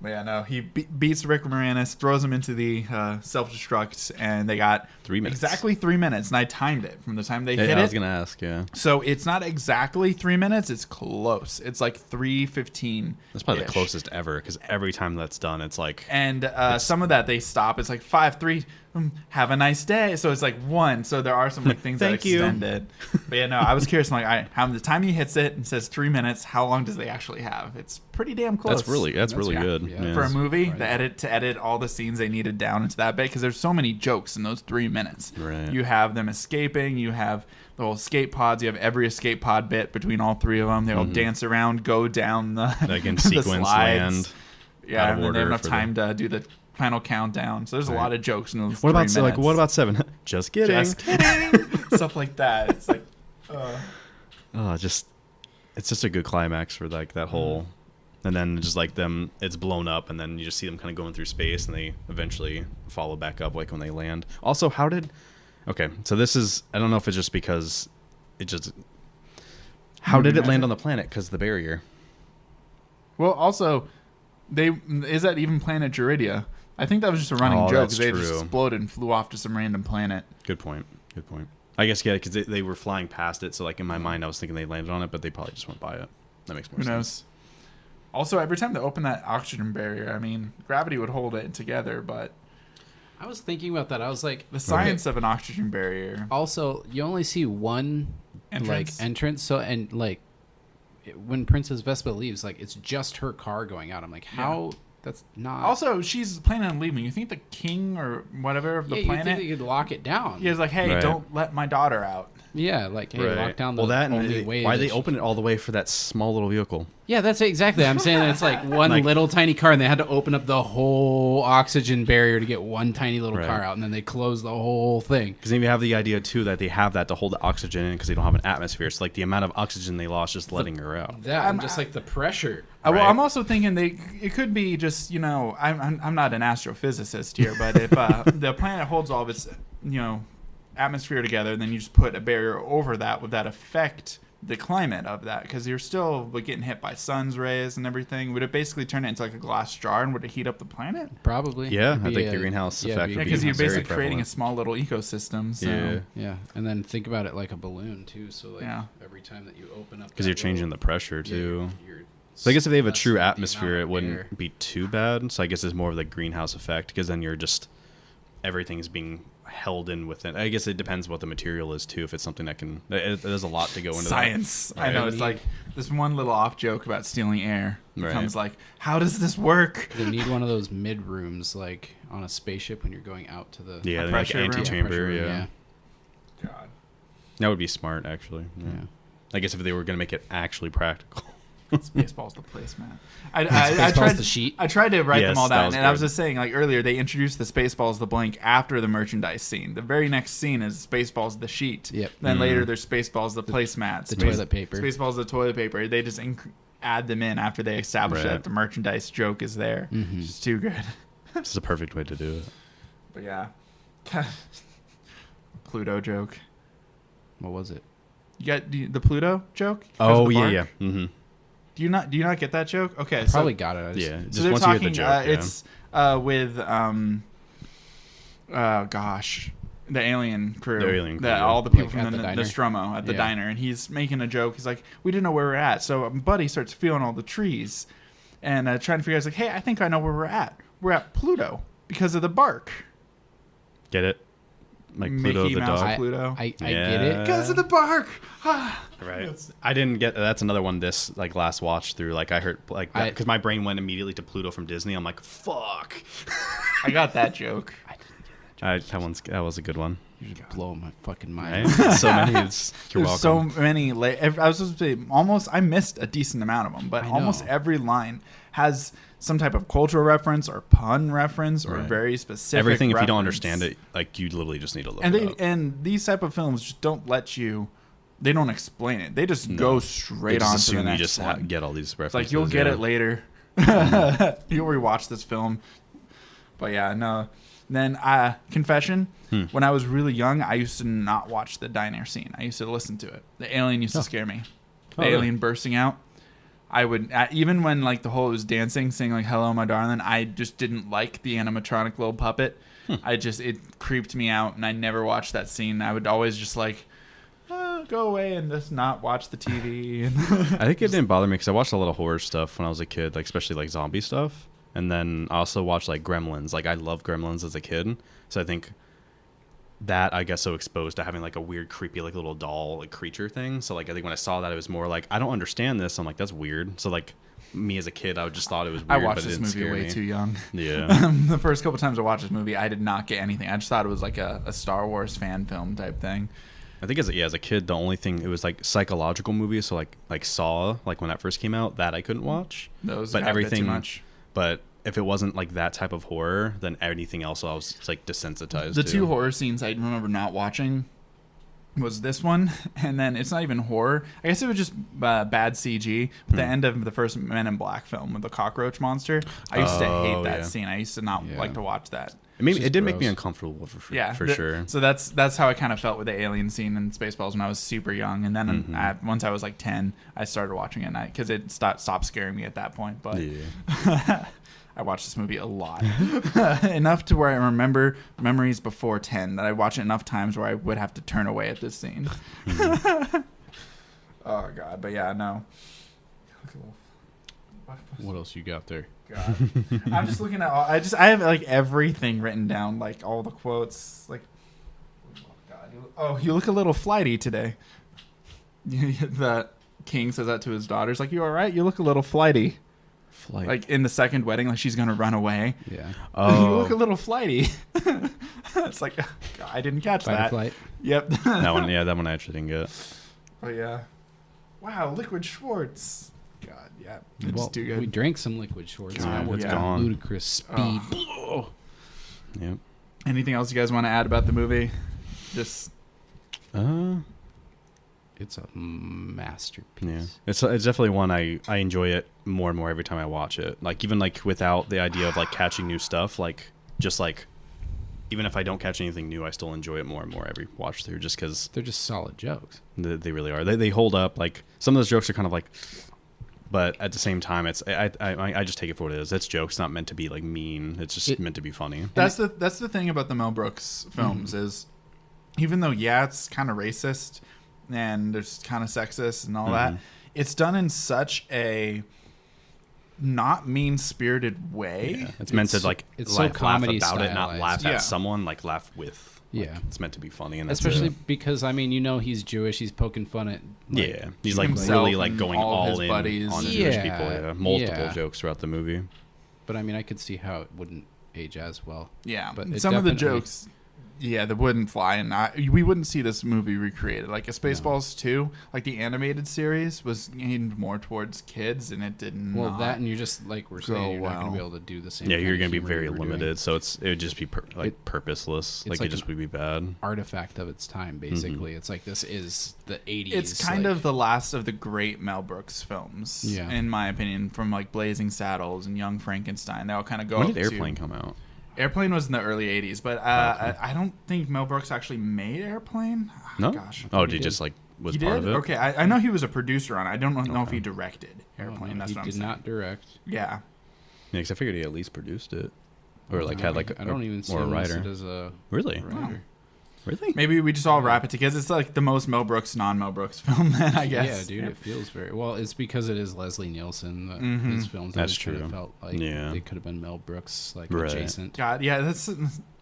But yeah, no, he beats Rick Moranis, throws him into the self-destruct, and they got 3 minutes. Exactly 3 minutes, and I timed it from the time they hit it. I was gonna ask, yeah. So it's not exactly 3 minutes; it's close. It's like 3:15. That's probably the closest ever because every time that's done, it's like. And some of that they stop. It's like 5, 3. Have a nice day. So it's like 1. So there are some like things that Thank you. extend it. But yeah, no, I was curious. I'm like, how the time he hits it and says 3 minutes, how long does they actually have? It's pretty damn close. That's really good. yeah. For a movie, Right. to edit all the scenes they needed down into that bit because there's so many jokes in those 3 minutes. Right. You have them escaping. You have the whole escape pods. You have every escape pod bit between all 3 of them. They all dance around, go down the like in the sequence slides. land. Yeah, out of and then they have order enough for time to do the final countdown. So there's a lot of jokes in those. What 3 about minutes. what about 7? Just kidding. Just kidding. Stuff like that. It's like, it's just a good climax for like that whole and then just like it's blown up, and then you just see them kind of going through space, and they eventually follow back up like when they land. Also, so this is, I don't know if it's just because how did it land on the planet? Because the barrier. Well, also, is that even planet Geridia? I think that was just a running joke. They just exploded and flew off to some random planet. Good point. I guess, yeah, because they were flying past it, so like in my mind I was thinking they landed on it, but they probably just went by it. That makes more sense. Who knows? Also, every time they open that oxygen barrier, I mean, gravity would hold it together, but... I was thinking about that. I was like... The science of an oxygen barrier. Also, you only see one entrance. So, and like, when Princess Vespa leaves, like, it's just her car going out. I'm like, how... Yeah. That's not... Also, she's planning on leaving. You think the king or whatever of the planet... you think they could lock it down. Yeah, it's like, hey, don't let my daughter out. Yeah, like, hey, lock down the only way. Why they open it all the way for that small little vehicle? Yeah, that's it, exactly. I'm saying that it's like one little tiny car, and they had to open up the whole oxygen barrier to get one tiny little car out, and then they close the whole thing. Because then you have the idea, too, that they have that to hold the oxygen in because they don't have an atmosphere. So, like, the amount of oxygen they lost just letting her out. That, just like the pressure. Well, I'm also thinking it could be just, I'm not an astrophysicist here, but if the planet holds all of its, atmosphere together, and then you just put a barrier over that, would that affect the climate of that? Because you're still getting hit by sun's rays and everything. Would it basically turn it into like a glass jar, and would it heat up the planet? Probably. Yeah, I think the greenhouse effect would be because you're basically creating a small little ecosystem. So. Yeah, and then think about it like a balloon too. So like every time that you open up, because you're changing the pressure too. So I guess if they have a true atmosphere, it wouldn't be too bad. So I guess it's more of the greenhouse effect, because then you're just everything is being held in within. I guess it depends what the material is too. If it's something that can, there's a lot to go into science. That. Right? I know, it's like this one little off joke about stealing air becomes like, how does this work? They need one of those mid rooms like on a spaceship when you're going out to the like antechamber. Yeah. God, that would be smart actually. Yeah. I guess if they were going to make it actually practical. Spaceballs the place, man. I tried the sheet. I tried to write them all down, and I was just saying, like earlier, they introduced the Spaceballs the blank after the merchandise scene. The very next scene is Spaceballs the sheet. Yep. Then later, there's Spaceballs the placemats, the toilet paper. Spaceballs the toilet paper. They just add them in after they establish that the merchandise joke is there. Mm-hmm. It's too good. This is a perfect way to do it. But yeah, Pluto joke. What was it? You got the Pluto joke? Oh yeah. Mm-hmm. Do you not get that joke? Okay, probably got it. Just so they're once talking. You hear the joke, it's with the alien crew. All the people from the Nostromo at the diner, and he's making a joke. He's like, "We didn't know where we're at." So Buddy starts feeling all the trees, and trying to figure out. He's like, "Hey, I think I know where we're at. We're at Pluto because of the bark." Get it? Like Pluto Mickey the Mouse dog. Pluto. I get it because of the bark. Right. I didn't get that's another one this like last watch through. Like I heard like because my brain went immediately to Pluto from Disney. I'm like, fuck. I got that joke. I didn't get that joke. That was a good one. You're just blowing my fucking mind. Right? So many. You're welcome. So many. I was supposed to say almost. I missed a decent amount of them, but almost every line has some type of cultural reference or pun reference or very specific. Everything. Reference. If you don't understand it, like you literally just need to look. And these type of films just don't let you. They don't explain it. They just go straight on to the next you just one. Get all these references. It's like you'll get it later. You'll rewatch this film. But yeah, no. Then confession. When I was really young, I used to not watch the diner scene. I used to listen to it. The alien used to scare me. The alien bursting out. I would even when like the whole was dancing, saying like "Hello, my darling." I just didn't like the animatronic little puppet. It creeped me out, and I never watched that scene. I would always just like. Go away and just not watch the TV. I think it didn't bother me because I watched a lot of horror stuff when I was a kid, like especially like zombie stuff. And then I also watched like Gremlins. Like I loved Gremlins as a kid, so I think that I guess so exposed to having like a weird, creepy like little doll like creature thing. So like I think when I saw that, it was more like I don't understand this. I'm like that's weird. So like me as a kid, I just thought it was weird. I watched this movie way too young. Yeah. The first couple times I watched this movie, I did not get anything. I just thought it was like a Star Wars fan film type thing. I think as a kid, the only thing it was like psychological movies. So like Saw, like when that first came out, that I couldn't watch. Those, but everything too much. But if it wasn't like that type of horror, then anything else I was like desensitized. The two horror scenes I remember not watching was this one, and then it's not even horror. I guess it was just bad CG. But the end of the first Men in Black film with the cockroach monster, I used to hate that scene. I used to not like to watch that. It did make me uncomfortable for sure. So that's how I kind of felt with the alien scene in Spaceballs when I was super young, and then once I was like 10, I started watching it at night because it stopped scaring me at that point. But I watched this movie a lot, enough to where I remember memories before 10 that I watched it enough times where I would have to turn away at this scene. Oh God, but yeah, no. What else you got there? God. I'm just looking at I have like everything written down, like all the quotes. Like, oh God, you look a little flighty today. The king says that to his daughters, like, you all right? You look a little flighty. Flight. Like in the second wedding, like she's gonna run away. Yeah. Oh. You look a little flighty. It's like, God, I didn't catch Fight or that. flight. Yep. That one I actually didn't get. Oh yeah. Wow, Liquid Schwartz. God, yeah. It's Well, too good. we drank some Liquid Schwartz. God, Now we're it's going gone. ludicrous speed. Yep. Anything else you guys want to add about the movie? Just It's a masterpiece. yeah. It's definitely one I enjoy it more and more every time I watch it. Like even like without the idea of like catching new stuff, like just like even if I don't catch anything new, I still enjoy it more and more every watch through just because They're just solid jokes. they really are. They hold up. Like some of those jokes are kind of like, but at the same time, it's I just take it for what it is. It's jokes, not meant to be like mean. It's just meant to be funny. that's the thing about the Mel Brooks films is, even though it's kind of racist and there's kind of sexist and all that, it's done in such a not mean-spirited way. Yeah. It's meant to like it's so laugh comedy about it, not stylized. laugh Yeah. at someone. Like laugh with. Like, Yeah. it's meant to be funny, and that's Especially it. because, I mean, he's Jewish. He's poking fun at... Like, Yeah, he's like himself really like and going all all his in buddies. on the Yeah, Jewish people. Yeah, multiple yeah. jokes throughout the movie. But, I mean, I could see how it wouldn't age as well. Yeah, But it some of the definitely- jokes, that wouldn't fly, and we wouldn't see this movie recreated. Like a Spaceballs 2, like the animated series, was aimed more towards kids, and it did not. Well, that and you're just, like we're saying, you're not going to be well. able to do the same Yeah, kind you're of gonna be humor very you were doing. limited, so it would just be purposeless. it's Like like it just would be bad. Artifact of its time, basically. It's like this is the 80s. It's kind like, of the last of the great Mel Brooks films, Yeah. in my opinion, from like Blazing Saddles and Young Frankenstein. They all kind of go When up did Airplane to... come out? Airplane was in the early 80s, but I don't think Mel Brooks actually made Airplane. No. Gosh. Oh, did he just like was He part did? of it? Okay, I know he was a producer on it. I don't know if he directed Airplane. That's he what I'm did saying. not direct. Yeah. Yeah, because I figured he at least produced it, or like had like I don't even see or a him writer. listed as a Really? writer. Really? Maybe we just all wrap it because it's like the most Mel Brooks, non-Mel Brooks film, then, I guess. Yeah, dude, it feels very well. It's because it is Leslie Nielsen. That His films, That's always kind true. of felt like Yeah. they could have been Mel Brooks, like Right. adjacent. God, yeah,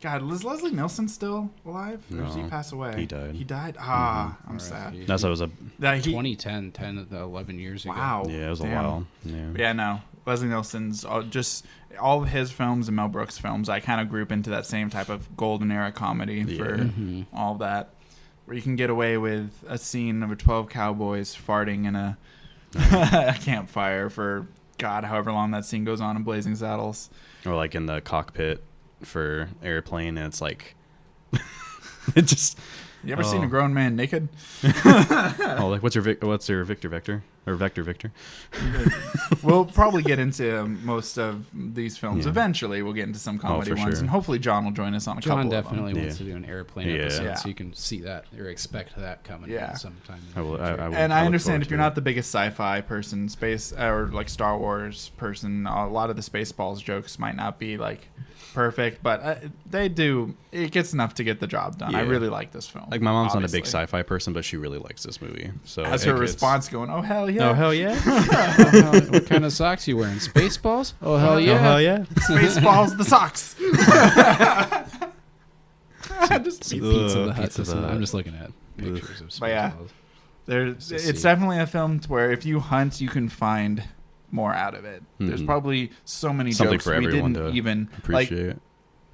God, is Leslie Nielsen still alive? Or did he No, pass away? he died. He died? Ah, I'm R.I.P. sad. That's what it was a. That he, 2010, 11 years ago. wow. Yeah, it was a Damn. while. Yeah. Yeah, no. Leslie Nielsen's just all of his films and Mel Brooks films, I kind of group into that same type of golden era comedy for Mm-hmm. all that, where you can get away with a scene of 12 cowboys farting in a, a campfire for God, however long that scene goes on in Blazing Saddles. Or like in the cockpit for Airplane, and it's like it just. You ever seen a grown man naked? Oh, like what's your Victor Vector or Vector Victor? We'll probably get into most of these films. Yeah. Eventually, we'll get into some comedy for ones, sure. and hopefully John will join us on a John couple definitely of them. wants Yeah. to do an Airplane Yeah. episode, Yeah. so you can see that or expect that coming Yeah. in sometime. I will. I will And I I look understand forward if you're to not it. the biggest sci-fi person, space or like Star Wars person, a lot of the Spaceballs jokes might not be like perfect, but they do. It gets enough to get the job done. I Yeah. really like this film. Like my mom's not a big obviously. sci-fi person, but she really likes this movie. So As it her gets- response going, "Oh hell yeah! Oh hell yeah! What kind of socks you wearing? Spaceballs? Oh hell yeah! Oh hell yeah! Spaceballs the socks." Just See Ugh, Pizza the Hut. Pizza the Hut. I'm just looking at pictures of But yeah. Spaceballs. There's, Let's it's see. definitely a film to where if you hunt, you can find more out of it. There's Mhm. probably so many Something jokes for we everyone didn't to even Appreciate like. it.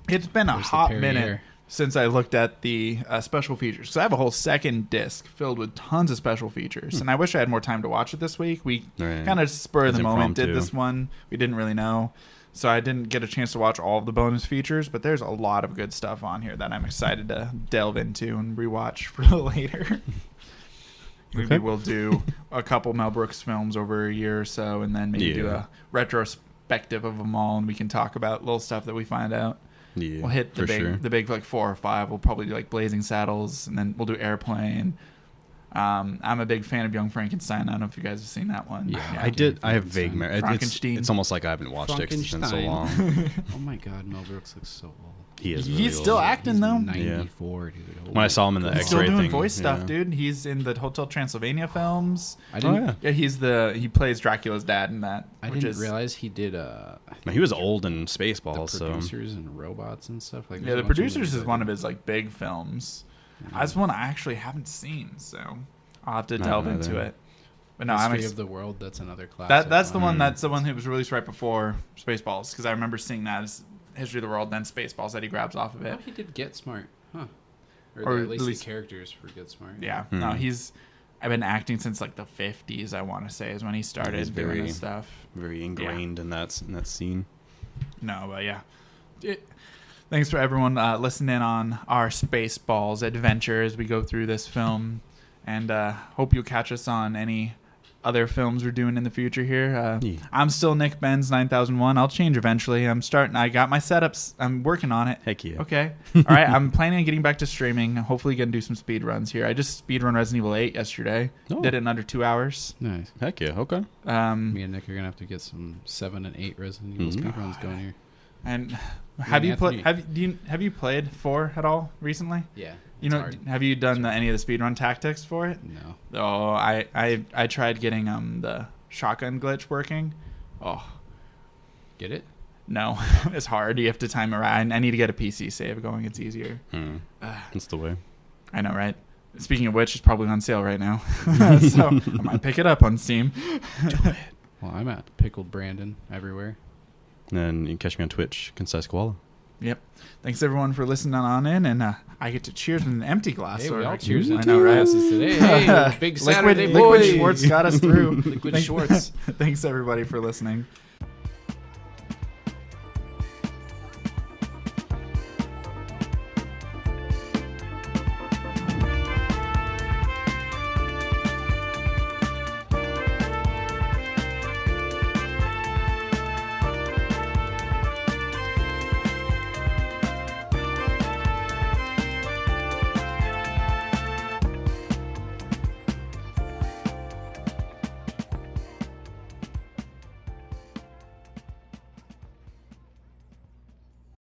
It's been a Where's the hot Perrier? minute since I looked at the special features. So I have a whole second disc filled with tons of special features, and I wish I had more time to watch it this week. We Right. kind of spur of the It's moment did impromptu. this one. We didn't really know. so I didn't get a chance to watch all of the bonus features, but there's a lot of good stuff on here that I'm excited to delve into and rewatch for later. Maybe we'll do a couple Mel Brooks films over a year or so, and then maybe do a retrospective of them all, and we can talk about little stuff that we find out. Yeah, we'll hit the big like 4 or 5. We'll probably do like Blazing Saddles, and then we'll do Airplane. I'm a big fan of Young Frankenstein. I don't know if you guys have seen that one. Yeah, I did. I have vague memory. Frankenstein. It's almost like I haven't watched it 'cause it's been so long. Oh my God, Mel Brooks looks so old. He is. He's Really still old. acting though. 94, dude. When I saw him in the He's still X-ray doing thing, voice stuff, dude. He's in the Hotel Transylvania films. I didn't. He plays Dracula's dad in that. I didn't realize he did. He was old in Spaceballs. The Producers and Robots and stuff like. Yeah, The Producers is one of his like big films. That's one I actually haven't seen, so I'll have to delve into it. But no, History of the World. That's another classic. That's the one. That's the one that was released right before Spaceballs, because I remember seeing that as History of the World, then Spaceballs that he grabs off of it. Oh, he did Get Smart, huh? Or at least the characters for Get Smart. Yeah, no, I've been acting since like the 50s. I want to say is when he started doing this stuff. Very ingrained in that scene. No, but yeah. Thanks for everyone listening on our Spaceballs adventure as we go through this film, and hope you'll catch us on any other films we're doing in the future here. I'm still Nick Benz 9001. I'll change eventually. I got my setups. I'm working on it. Heck yeah. Okay. All right. I'm planning on getting back to streaming. Hopefully gonna do some speed runs here. I just speed run Resident Evil 8 yesterday. Oh. Did it in under 2 hours. Nice. Heck yeah. Okay. Me and Nick are gonna have to get some 7 and 8 Resident Evil speed runs going here. And have you played 4 at all recently? Yeah. Have you done any of the speedrun tactics for it? No. Oh, I tried getting the shotgun glitch working. Oh, get it? No, it's hard. You have to time it right. I need to get a PC save going. It's easier. That's the way. I know, right? Speaking of which, it's probably on sale right now, so I might pick it up on Steam. Well, I'm at Pickled Brandon everywhere. And you can catch me on Twitch, Concise Koala. Yep. Thanks everyone for listening on in, and I get to cheers with an empty glass. Hey, so we all I cheers know, into glasses today. Hey, big Saturday, Liquid Schwartz got us through. Liquid Schwartz. Thanks everybody for listening.